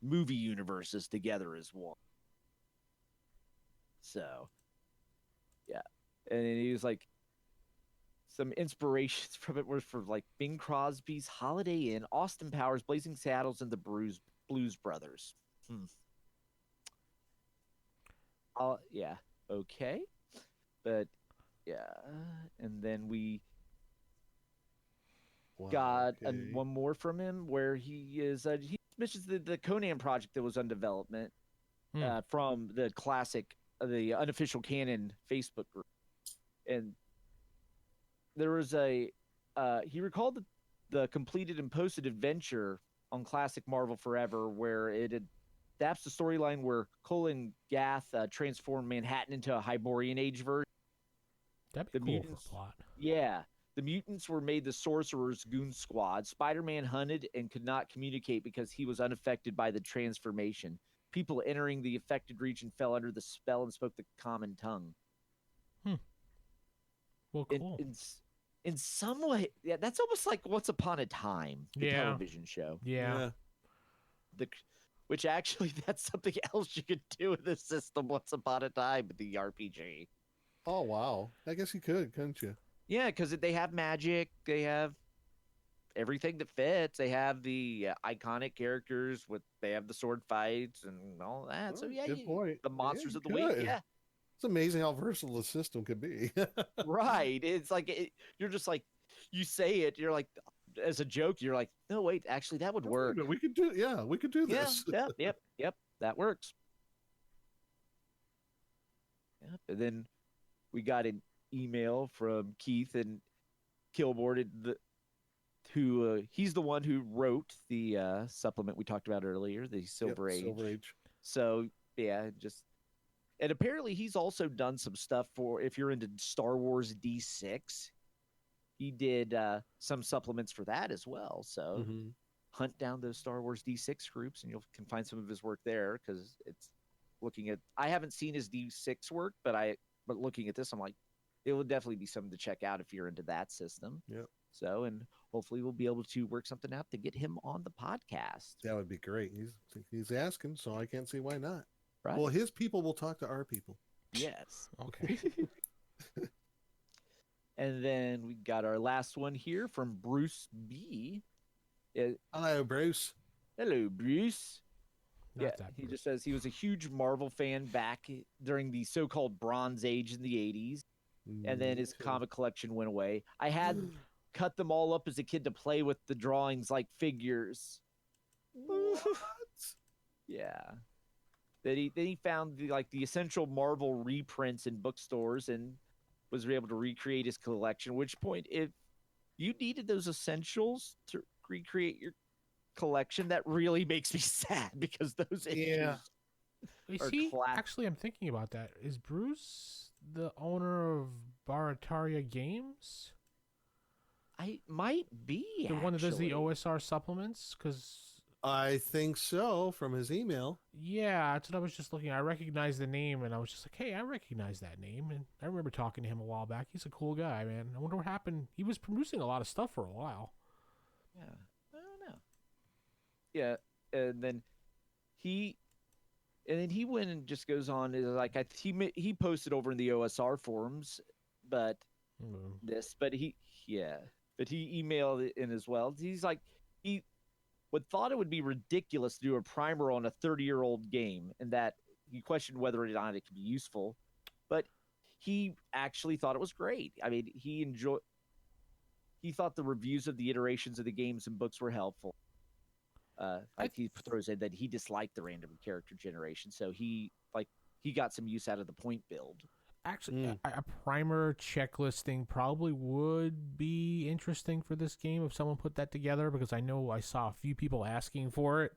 Speaker 3: movie universes together as one. So, yeah, and then he was like, some inspirations from it were for like Bing Crosby's Holiday Inn, Austin Powers, Blazing Saddles, and the Blues Brothers. Yeah, okay, but yeah, and then we got one more from him where he mentions the Conan project that was on development from the classic, the unofficial canon Facebook group, and there was he recalled the completed and posted adventure on Classic Marvel Forever, where it adapts the storyline where Colin Gath transformed Manhattan into a Hyborian Age version.
Speaker 2: That'd be cool for plot.
Speaker 3: Yeah. The mutants were made the Sorcerer's Goon Squad. Spider-Man hunted and could not communicate because he was unaffected by the transformation. People entering the affected region fell under the spell and spoke the common tongue.
Speaker 2: Well, cool.
Speaker 3: In some way, yeah, that's almost like Once Upon a Time, the television show.
Speaker 2: Yeah.
Speaker 3: Which actually, that's something else you could do in the system Once Upon a Time, the RPG.
Speaker 4: Oh wow! I guess you could, couldn't you?
Speaker 3: Yeah, because they have magic, they have everything that fits. They have the iconic characters they have the sword fights and all that. So
Speaker 4: Oh,
Speaker 3: yeah,
Speaker 4: good point.
Speaker 3: the
Speaker 4: Yeah,
Speaker 3: monsters
Speaker 4: you
Speaker 3: of the week.
Speaker 4: could.
Speaker 3: Yeah,
Speaker 4: It's amazing how versatile the system could be.
Speaker 3: right. It's like you're just like you say it. You're like as a joke. You're like, no, wait, actually, that would work.
Speaker 4: We could do. Yeah, we could do
Speaker 3: Yeah,
Speaker 4: this.
Speaker 3: yep. That works. Yep. And then we got an email from Keith and Killboard, who he's the one who wrote the supplement we talked about earlier, the Silver Age.
Speaker 4: Silver Age.
Speaker 3: So yeah, and apparently he's also done some stuff for if you're into Star Wars D6. He did some supplements for that as well. So hunt down those Star Wars D6 groups, and you can find some of his work there because it's looking at. I haven't seen his D6 work, but looking at this, I'm like, it will definitely be something to check out if you're into that system.
Speaker 4: Yep.
Speaker 3: So, and hopefully we'll be able to work something out to get him on the podcast.
Speaker 4: That would be great. He's asking, so I can't see why not.
Speaker 3: Right.
Speaker 4: Well, his people will talk to our people.
Speaker 3: Yes.
Speaker 2: Okay.
Speaker 3: And then we got our last one here from Bruce B.
Speaker 4: Hello, Bruce.
Speaker 3: Hello, Bruce.
Speaker 2: Not that
Speaker 3: he
Speaker 2: Bruce.
Speaker 3: just says he was a huge Marvel fan back during the so-called Bronze Age in the 80s, and then his comic collection went away. I had cut them all up as a kid to play with the drawings like figures.
Speaker 4: What?
Speaker 3: Yeah. Then he found the essential Marvel reprints in bookstores and was able to recreate his collection. At which point, if you needed those essentials to recreate your collection, that really makes me sad because those issues
Speaker 2: Is
Speaker 3: are
Speaker 2: he
Speaker 3: classic.
Speaker 2: actually? I'm thinking about that. Is Bruce the owner of Barataria Games?
Speaker 3: I might be
Speaker 2: The one that does the
Speaker 3: actually.
Speaker 2: OSR supplements? Because
Speaker 4: I think so from his email.
Speaker 2: yeah, that's what I was just looking. I recognized the name, and I was just like, "Hey, I recognize that name." And I remember talking to him a while back. He's a cool guy, man. I wonder what happened. He was producing a lot of stuff for a while.
Speaker 3: Yeah, I don't know. Yeah, and then he went and just goes on is like he posted over in the OSR forums, but he emailed it in as well. He's like he would thought it would be ridiculous to do a primer on a 30-year-old game, and that he questioned whether or not it could be useful, but he actually thought it was great. I mean, he thought the reviews of the iterations of the games and books were helpful. He throws in that he disliked the random character generation, so he got some use out of the point build.
Speaker 2: Actually, a primer checklist thing probably would be interesting for this game if someone put that together, because I know I saw a few people asking for it,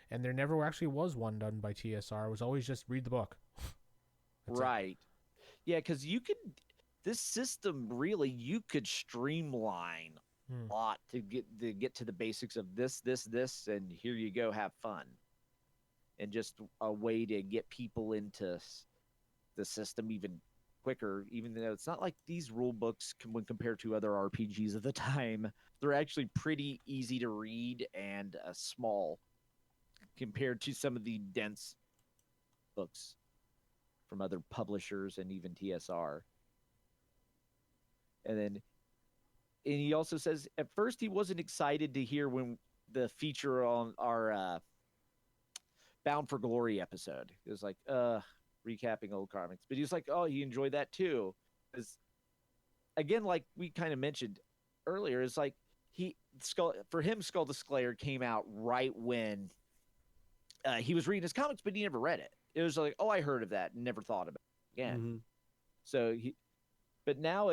Speaker 2: and there never actually was one done by TSR. It was always just read the book.
Speaker 3: Right. Yeah, because this system really, you could streamline a lot to get to the basics of this, and here you go, have fun. And just a way to get people into the system even quicker, even though it's not like these rule books when compared to other RPGs of the time, they're actually pretty easy to read and small compared to some of the dense books from other publishers and even TSR. And he also says at first he wasn't excited to hear when the feature on our Bound for Glory episode. It was like, recapping old comics. But he was like, oh, he enjoyed that too. Because, again, like we kind of mentioned earlier, it's like for him, Skull the Slayer came out right when he was reading his comics, but he never read it. It was like, oh, I heard of that and never thought about it again.
Speaker 4: Mm-hmm.
Speaker 3: So but now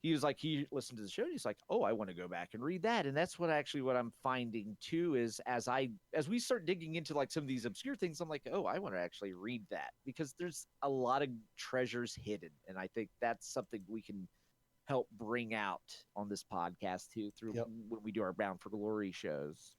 Speaker 3: he was like, he listened to the show and he's like, oh, I want to go back and read that. And that's what I'm finding too, is as we start digging into like some of these obscure things, I'm like, oh, I want to actually read that because there's a lot of treasures hidden. And I think that's something we can help bring out on this podcast too, through when we do our Bound for Glory shows.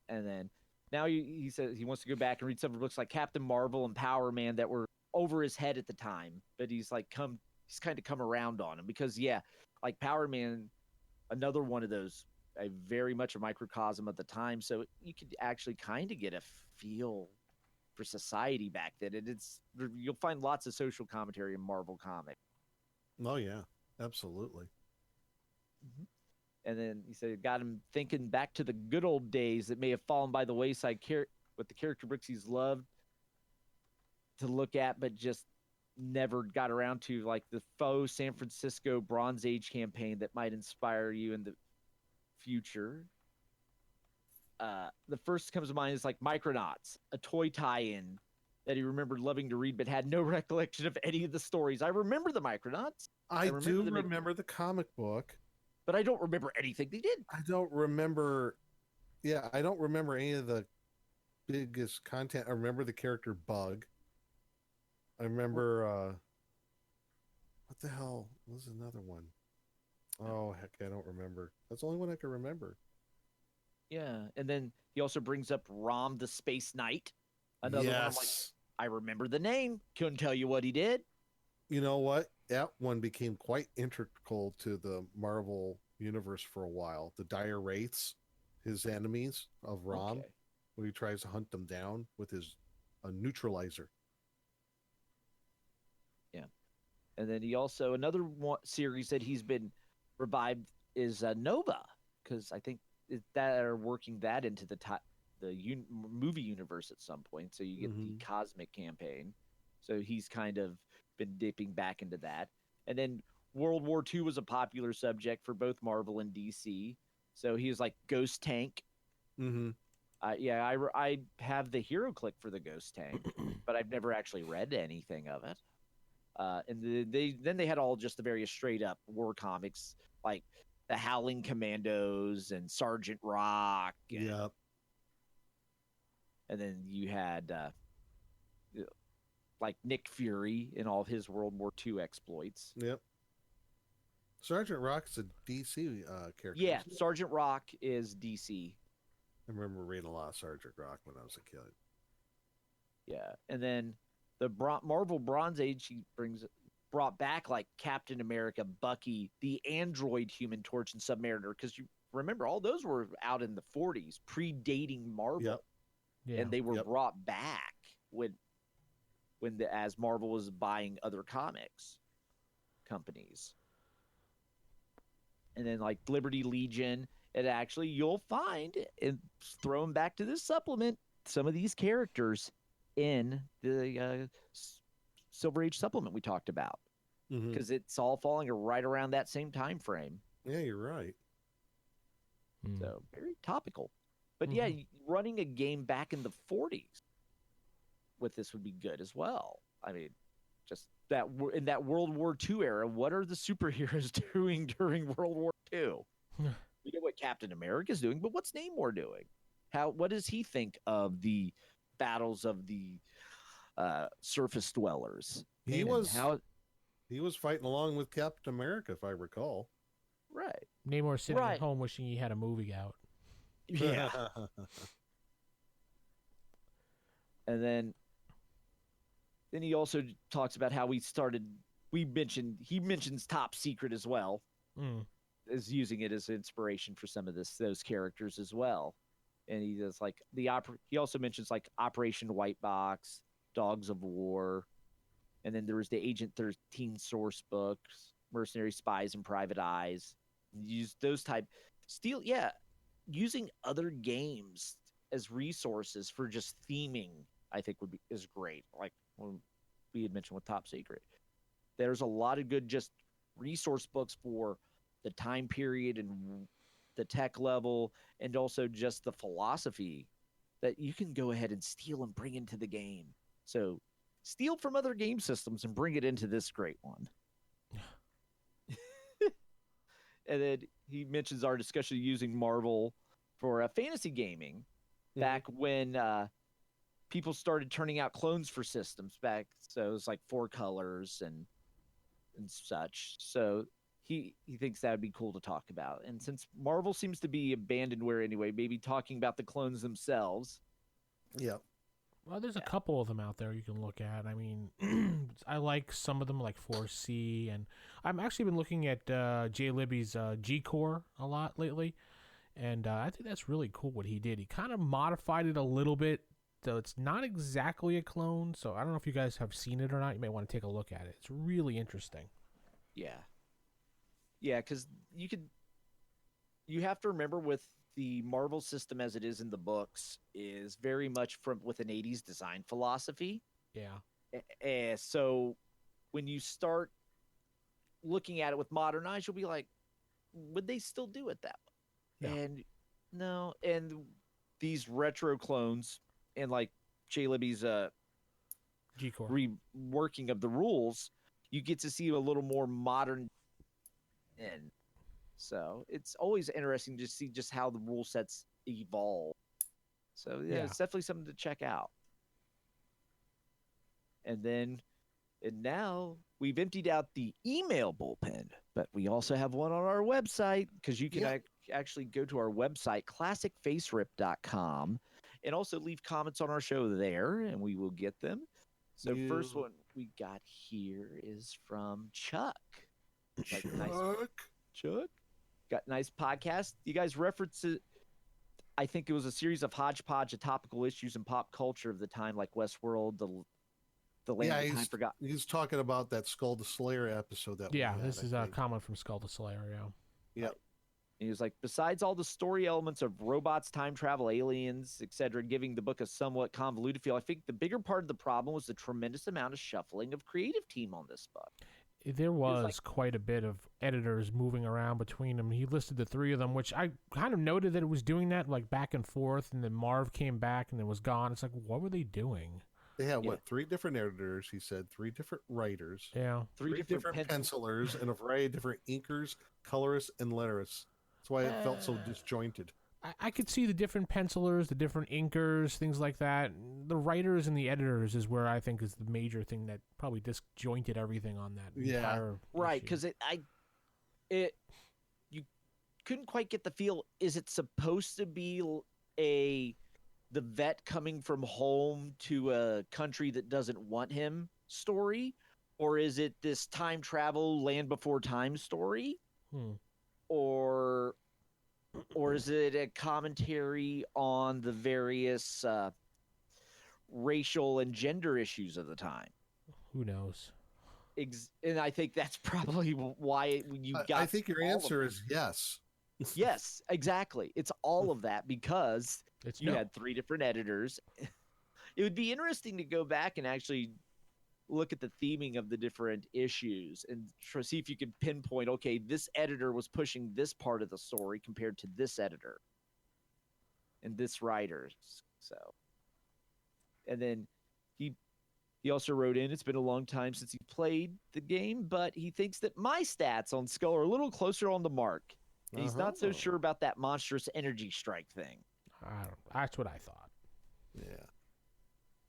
Speaker 3: And then now he says he wants to go back and read some of the books like Captain Marvel and Power Man that were over his head at the time, but he's kind of come around on him because like Power Man, another one of those, very much a microcosm of the time, so you could actually kind of get a feel for society back then. And you'll find lots of social commentary in Marvel Comics.
Speaker 4: Oh yeah, absolutely.
Speaker 3: And then he said it got him thinking back to the good old days that may have fallen by the wayside with the character books he's loved to look at, but just never got around to, like the faux San Francisco Bronze Age campaign that might inspire you in the future. The first comes to mind is like Micronauts, a toy tie-in that he remembered loving to read, but had no recollection of any of the stories. I remember the Micronauts.
Speaker 4: I do remember the comic book,
Speaker 3: but I don't remember anything they did.
Speaker 4: I don't remember. Yeah, I don't remember any of the biggest content. I remember the character Bug. I remember what the hell was another one? Oh heck, I don't remember. That's the only one I can remember.
Speaker 3: Yeah, and then he also brings up Rom the Space Knight. Another one. I'm like, I remember the name. Couldn't tell you what he did.
Speaker 4: You know what? That one became quite integral to the Marvel universe for a while. The Dire Wraiths, his enemies of Rom, where he tries to hunt them down with his neutralizer.
Speaker 3: Yeah, and then he also another series that he's been revived is Nova, because I think that are working that into the movie universe at some point. So you get the Cosmic campaign. So he's kind of been dipping back into that. And then World War II was a popular subject for both Marvel and DC. So he was like Ghost Tank. I have the hero click for the Ghost Tank, but I've never actually read anything of it. And they had all just the various straight up war comics like the Howling Commandos and Sergeant Rock. And then you had like Nick Fury in all of his World War II exploits.
Speaker 4: Yep. Sergeant Rock's a DC character.
Speaker 3: Yeah, Sergeant Rock is DC.
Speaker 4: I remember reading a lot of Sergeant Rock when I was a kid.
Speaker 3: Yeah, and then the Marvel Bronze Age, he brought back like Captain America, Bucky, the android Human Torch, and Submariner, because you remember all those were out in the 40s, predating Marvel.
Speaker 4: Yep.
Speaker 2: Yeah.
Speaker 3: And they were brought back as Marvel was buying other comics companies. And then like Liberty Legion, it actually you'll find, and thrown back to this supplement, some of these characters in the Silver Age supplement we talked about, because it's all falling right around that same time frame.
Speaker 4: Yeah, you're right.
Speaker 3: So very topical. But yeah, running a game back in the 40s with this would be good as well. I mean, just that in that World War II era, what are the superheroes doing during World War II? We know what Captain America's doing, but what's Namor doing? What does he think of the battles of the surface dwellers?
Speaker 4: He was fighting along with Captain America, if I recall.
Speaker 3: Right.
Speaker 2: Namor sitting at home wishing he had a movie out.
Speaker 3: Yeah. And then he also talks about how he mentions Top Secret as well, as using it as inspiration for some of those characters as well. And he does like he also mentions like Operation White Box, Dogs of War, and then there was the Agent 13 source books, Mercenary Spies and Private Eyes. Use those using other games as resources for just theming, I think is great. Like when we had mentioned with Top Secret, there's a lot of good just resource books for the time period and the tech level, and also just the philosophy that you can go ahead and steal and bring into the game. So steal from other game systems and bring it into this great one. And then he mentions our discussion of using Marvel for fantasy gaming back when people started turning out clones for systems back. So it was like 4 colors and such. So he thinks that would be cool to talk about. And since Marvel seems to be abandonware anyway, maybe talking about the clones themselves.
Speaker 4: Yeah.
Speaker 2: Well, there's a couple of them out there you can look at. I mean, I like some of them, like 4C, and I've actually been looking at Jay Libby's G-Core a lot lately, and I think that's really cool what he did. He kind of modified it a little bit so it's not exactly a clone. So I don't know if you guys have seen it or not. You may want to take a look at it. It's really interesting.
Speaker 3: Yeah. Yeah, because you have to remember with the Marvel system as it is in the books is very much with an 80s design philosophy.
Speaker 2: Yeah.
Speaker 3: So when you start looking at it with modern eyes, you'll be like, would they still do it that way?
Speaker 2: Yeah.
Speaker 3: And no, and these retro clones and like Jay Libby's
Speaker 2: G-Core.
Speaker 3: reworking of the rules, you get to see a little more modern. And so it's always interesting to see just how the rule sets evolve. So yeah, it's definitely something to check out. And now we've emptied out the email bullpen, but we also have one on our website because you can actually go to our website, classicfaserip.com, and also leave comments on our show there, and we will get them. So first one we got here is from Chuck. Chuck? Got nice podcast. You guys reference it. I think it was a series of hodgepodge of topical issues in pop culture of the time, like Westworld, the Land of Time Forgotten.
Speaker 4: He's talking about that Skull the Slayer episode.
Speaker 2: This is a comment from Skull the Slayer.
Speaker 4: Yeah.
Speaker 3: And he was like, besides all the story elements of robots, time travel, aliens, etc., giving the book a somewhat convoluted feel, I think the bigger part of the problem was the tremendous amount of shuffling of creative team on this book.
Speaker 2: There was quite a bit of editors moving around between them. He listed the three of them, which I kind of noted that it was doing that like back and forth, and then Marv came back and then was gone. It's like, what were they doing?
Speaker 4: They had, three different editors, he said, three different writers.
Speaker 2: Yeah.
Speaker 3: Three different
Speaker 4: pencilers, and a variety of different inkers, colorists, and letterists. That's why it felt so disjointed.
Speaker 2: I could see the different pencilers, the different inkers, things like that. The writers and the editors is where I think is the major thing that probably disjointed everything on that. Entire
Speaker 3: right,
Speaker 2: issue.
Speaker 3: because you couldn't quite get the feel. Is it supposed to be the vet coming from home to a country that doesn't want him story, or is it this time travel Land Before Time story, or is it a commentary on the various racial and gender issues of the time?
Speaker 2: Who knows?
Speaker 3: And I think that's probably why you got.
Speaker 4: I think your answer is yes.
Speaker 3: Yes, exactly. It's all of that because you had three different editors. It would be interesting to go back and actually look at the theming of the different issues and see if you can pinpoint, okay, this editor was pushing this part of the story compared to this editor and this writer. So, and then he also wrote in, it's been a long time since he played the game, but he thinks that my stats on Skull are a little closer on the mark. And he's not so sure about that monstrous energy strike thing.
Speaker 2: That's what I thought.
Speaker 4: Yeah.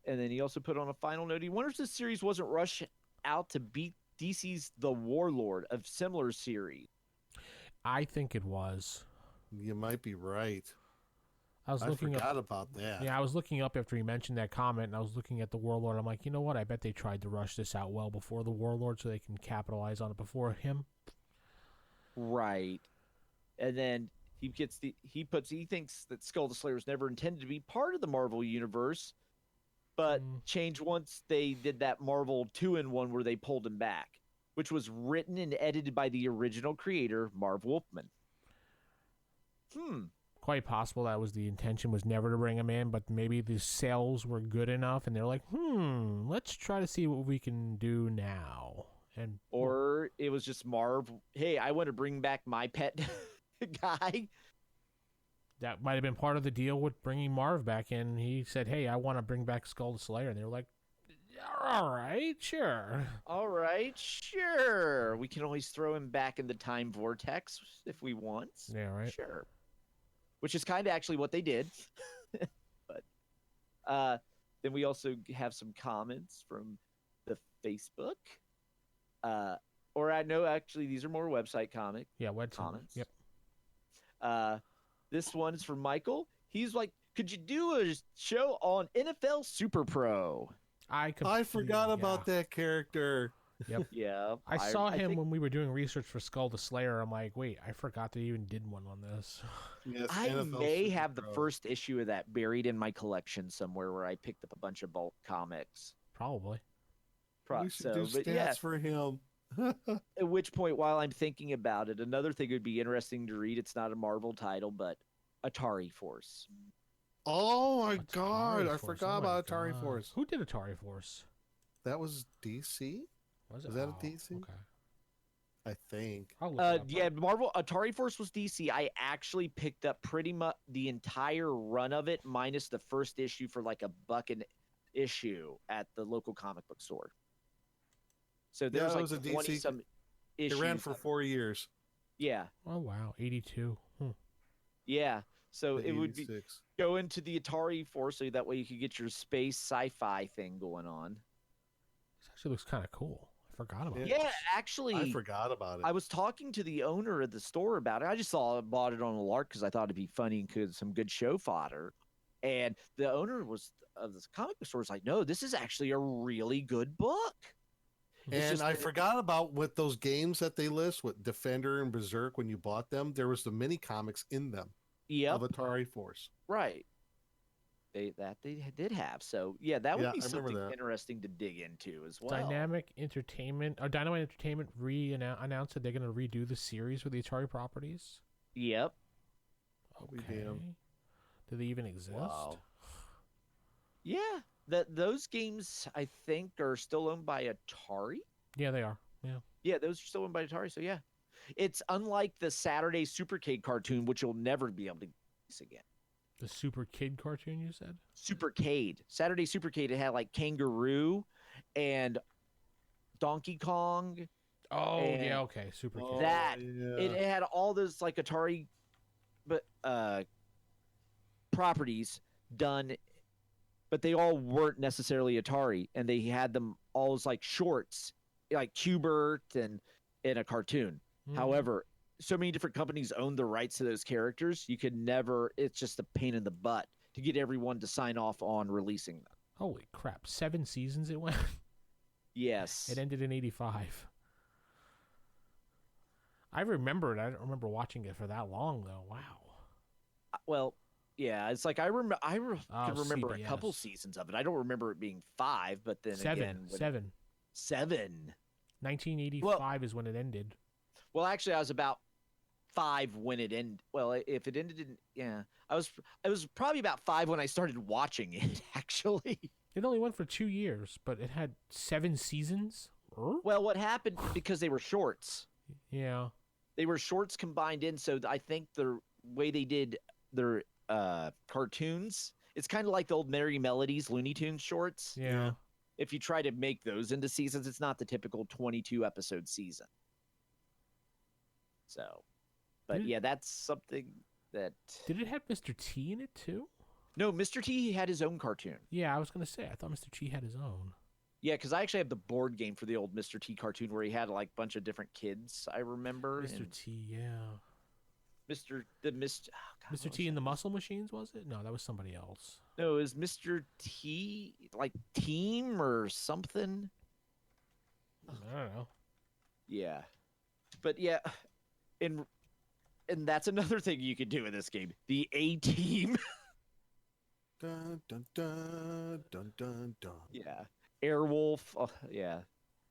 Speaker 3: And then he also put on a final note, he wonders if this series wasn't rushed out to beat DC's The Warlord of similar series.
Speaker 2: I think it was.
Speaker 4: You might be right.
Speaker 2: I
Speaker 4: forgot about that.
Speaker 2: Yeah, I was looking up after he mentioned that comment, and I was looking at The Warlord. I'm like, you know what? I bet they tried to rush this out well before The Warlord so they can capitalize on it before him.
Speaker 3: Right. And then he thinks that Skull the Slayer was never intended to be part of the Marvel universe, but changed once they did that Marvel 2-in-1 where they pulled him back, which was written and edited by the original creator, Marv Wolfman.
Speaker 2: Quite possible that was the intention, was never to bring him in, but maybe the sales were good enough and they're like, let's try to see what we can do now.
Speaker 3: Or it was just Marv, hey, I want to bring back my pet guy.
Speaker 2: That might have been part of the deal with bringing Marv back in. He said, hey, I want to bring back Skull the Slayer. And they were like, all right, sure.
Speaker 3: All right, sure. We can always throw him back in the time vortex if we want.
Speaker 2: Yeah, right.
Speaker 3: Sure. Which is kind of actually what they did. But then we also have some comments from the Facebook. Or I know actually these are more website comments.
Speaker 2: Yep.
Speaker 3: This one is from Michael. He's like, could you do a show on NFL Super Pro?
Speaker 4: I forgot about that character.
Speaker 2: Yep.
Speaker 3: Yeah,
Speaker 2: I saw him
Speaker 3: think
Speaker 2: when we were doing research for Skull the Slayer. I'm like, wait, I forgot they even did one on this.
Speaker 4: Yes,
Speaker 3: I
Speaker 4: NFL
Speaker 3: may
Speaker 4: Super
Speaker 3: have the
Speaker 4: Pro.
Speaker 3: first issue of that buried in my collection somewhere where I picked up a bunch of bulk comics.
Speaker 2: Probably.
Speaker 4: We should do
Speaker 3: But
Speaker 4: stats
Speaker 3: yeah,
Speaker 4: for him.
Speaker 3: at which point, while I'm thinking about it, another thing would be interesting to read. It's not a Marvel title, but Atari Force.
Speaker 4: Oh my
Speaker 2: Atari
Speaker 4: god, I
Speaker 2: Force,
Speaker 4: forgot
Speaker 2: oh my
Speaker 4: about Atari
Speaker 2: God.
Speaker 4: Force.
Speaker 2: Who did Atari Force?
Speaker 4: That was DC,
Speaker 2: Was it?
Speaker 4: Was that a
Speaker 2: Oh,
Speaker 4: DC?
Speaker 2: Okay.
Speaker 4: I think.
Speaker 2: I'll look it up.
Speaker 3: Yeah, Marvel Atari Force was DC. I actually picked up pretty much the entire run of it, minus the first issue for like $1 an issue at the local comic book store. So
Speaker 4: Yeah,
Speaker 3: there's
Speaker 4: it
Speaker 3: like
Speaker 4: was a
Speaker 3: 20
Speaker 4: DC.
Speaker 3: some
Speaker 4: It
Speaker 3: issues.
Speaker 4: ran for 4 years.
Speaker 3: Yeah,
Speaker 2: Oh wow, 82.
Speaker 3: yeah. So
Speaker 4: The
Speaker 3: it would be
Speaker 4: 86.
Speaker 3: go into the Atari Force so that way you could get your space sci-fi thing going on.
Speaker 2: This actually looks kind of cool. I forgot about
Speaker 3: Yeah,
Speaker 2: this.
Speaker 3: actually,
Speaker 4: I forgot about it.
Speaker 3: I was talking to the owner of the store about it. I just bought it on a lark because I thought it'd be funny and could some good show fodder. And the owner of this comic book store was like, "No, this is actually a really good book." It's
Speaker 4: And
Speaker 3: just
Speaker 4: I
Speaker 3: that
Speaker 4: forgot about with those games that they list with Defender and Berserk when you bought them, there was the mini comics in them
Speaker 3: Yep,
Speaker 4: of Atari Force.
Speaker 3: right. They did have. So yeah, that would
Speaker 4: Yeah,
Speaker 3: be
Speaker 4: I remember
Speaker 3: something
Speaker 4: that.
Speaker 3: interesting to dig into as well.
Speaker 2: Dynamite Entertainment announced that they're going to redo the series with the Atari properties.
Speaker 3: Yep.
Speaker 4: We
Speaker 2: Okay.
Speaker 4: damn.
Speaker 2: Do they even exist?
Speaker 3: Wow. Yeah. Those games I think are still owned by Atari.
Speaker 2: Yeah, they are. Yeah.
Speaker 3: Yeah, those are still owned by Atari. So yeah, it's unlike the Saturday Supercade cartoon, which you'll never be able to use again.
Speaker 2: The Super Kid cartoon, you said?
Speaker 3: Supercade, Saturday Supercade, it had like Kangaroo and Donkey Kong.
Speaker 2: Oh,
Speaker 3: And
Speaker 2: yeah, okay. Super Kid.
Speaker 3: That
Speaker 4: yeah.
Speaker 3: it had all those like Atari, but properties done, but they all weren't necessarily Atari, and they had them all as like shorts, like Qbert and in a cartoon.
Speaker 2: Hmm.
Speaker 3: However, so many different companies own the rights to those characters. You could never. It's just a pain in the butt to get everyone to sign off on releasing them.
Speaker 2: Holy crap. 7 seasons it went?
Speaker 3: Yes.
Speaker 2: It ended in 85. I remember it. I don't remember watching it for that long, though. Wow.
Speaker 3: Well, yeah. It's like I remember. Can remember a
Speaker 2: CBS.
Speaker 3: couple seasons of it. I don't remember it being 5, but then
Speaker 2: Seven.
Speaker 3: again,
Speaker 2: Seven.
Speaker 3: 7.
Speaker 2: 1985 is when it ended.
Speaker 3: Well, actually, I was about 5 when it ended. Well, if it ended in, yeah, I was probably about 5 when I started watching it. Actually,
Speaker 2: It only went for 2 years, but it had 7 seasons?
Speaker 3: well, what happened because they were shorts.
Speaker 2: Yeah.
Speaker 3: They were shorts combined in. So I think the way they did their cartoons, it's kind of like the old Merry Melodies Looney Tunes shorts.
Speaker 2: Yeah.
Speaker 3: If you try to make those into seasons, it's not the typical 22 episode season. So, but
Speaker 2: Did it-
Speaker 3: yeah, that's something that.
Speaker 2: Did it have Mr. T in it, too?
Speaker 3: No, Mr. T had his own cartoon.
Speaker 2: Yeah, I was going to say. I thought Mr. T had his own.
Speaker 3: Yeah, because I actually have the board game for the old Mr. T cartoon where he had like a bunch of different kids. I remember
Speaker 2: Mr.
Speaker 3: and
Speaker 2: T, yeah.
Speaker 3: Mr.
Speaker 2: Mr.
Speaker 3: Oh, God, what
Speaker 2: T
Speaker 3: was
Speaker 2: and
Speaker 3: that?
Speaker 2: the Muscle Machines, was it? No, that was somebody else.
Speaker 3: No, it was Mr. T like Team or something.
Speaker 2: I don't know.
Speaker 3: Yeah, but yeah, and that's another thing you could do in this game. The A Team.
Speaker 4: Dun, dun, dun, dun, dun, dun.
Speaker 3: Yeah, Airwolf. Oh, yeah,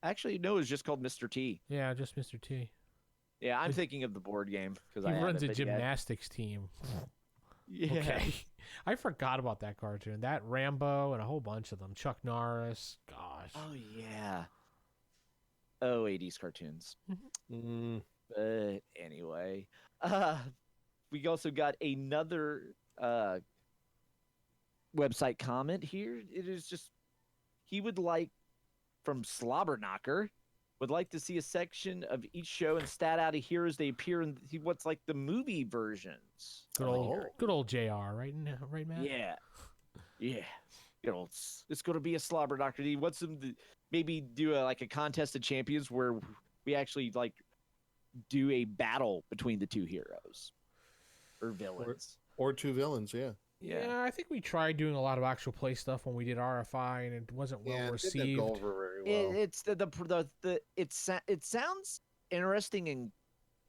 Speaker 3: actually, no, it's just called Mr. T.
Speaker 2: Yeah, just Mr. T.
Speaker 3: Yeah, I'm thinking of the board game because
Speaker 2: He
Speaker 3: I have
Speaker 2: runs
Speaker 3: it,
Speaker 2: a
Speaker 3: but yeah.
Speaker 2: gymnastics team.
Speaker 3: Yeah.
Speaker 2: Okay. I forgot about that cartoon. That Rambo and a whole bunch of them. Chuck Norris. Gosh.
Speaker 3: Oh yeah. Oh, 80s cartoons.
Speaker 4: Mm,
Speaker 3: But anyway, we also got another website comment here. It is just he would like from Slobberknocker would like to see a section of each show and stat out of heroes they appear in what's like the movie versions.
Speaker 2: Good old JR, right? Right, Matt?
Speaker 3: Yeah. Yeah. You know, it's going to be a Slobberknocker. He wants them to maybe do a contest of champions where we actually like do a battle between the two heroes or villains.
Speaker 4: or two villains, yeah.
Speaker 2: Yeah, I think we tried doing a lot of actual play stuff when we did RFI, and it wasn't well
Speaker 4: It
Speaker 2: received.
Speaker 4: didn't go over very well.
Speaker 3: It sounds interesting in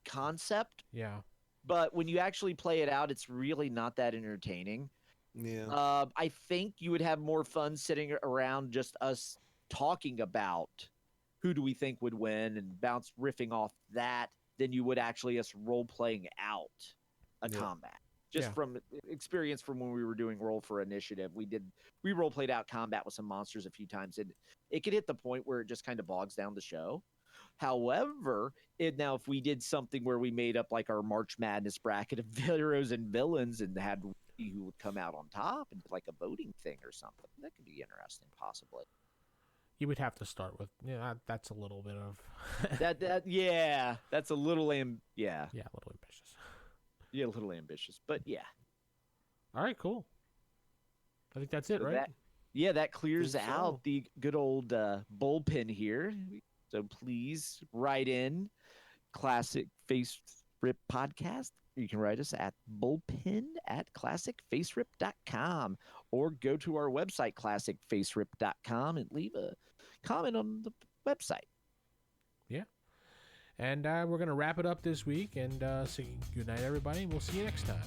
Speaker 3: concept,
Speaker 2: Yeah.
Speaker 3: but when you actually play it out, it's really not that entertaining.
Speaker 4: Yeah.
Speaker 3: I think you would have more fun sitting around just us talking about who do we think would win and riffing off that than you would actually us role playing out a combat. Just from experience from when we were doing Roll for Initiative, we role played out combat with some monsters a few times, and it could hit the point where it just kind of bogs down the show. However, now if we did something where we made up like our March Madness bracket of heroes and villains and had who would come out on top and like a voting thing or something, that could be interesting, possibly.
Speaker 2: You would have to start with that's a little bit of
Speaker 3: that's a little
Speaker 2: a little ambitious.
Speaker 3: Yeah, a little ambitious, but yeah.
Speaker 2: All right, cool. I think that's it,
Speaker 3: So
Speaker 2: right?
Speaker 3: that clears
Speaker 4: Think so.
Speaker 3: out the good old bullpen here. So please write in Classic Face Rip Podcast. You can write us at bullpen@classicfacerip.com or go to our website, classicfacerip.com, and leave a comment on the website.
Speaker 2: Yeah. And we're going to wrap it up this week and say good night, everybody, and we'll see you next time.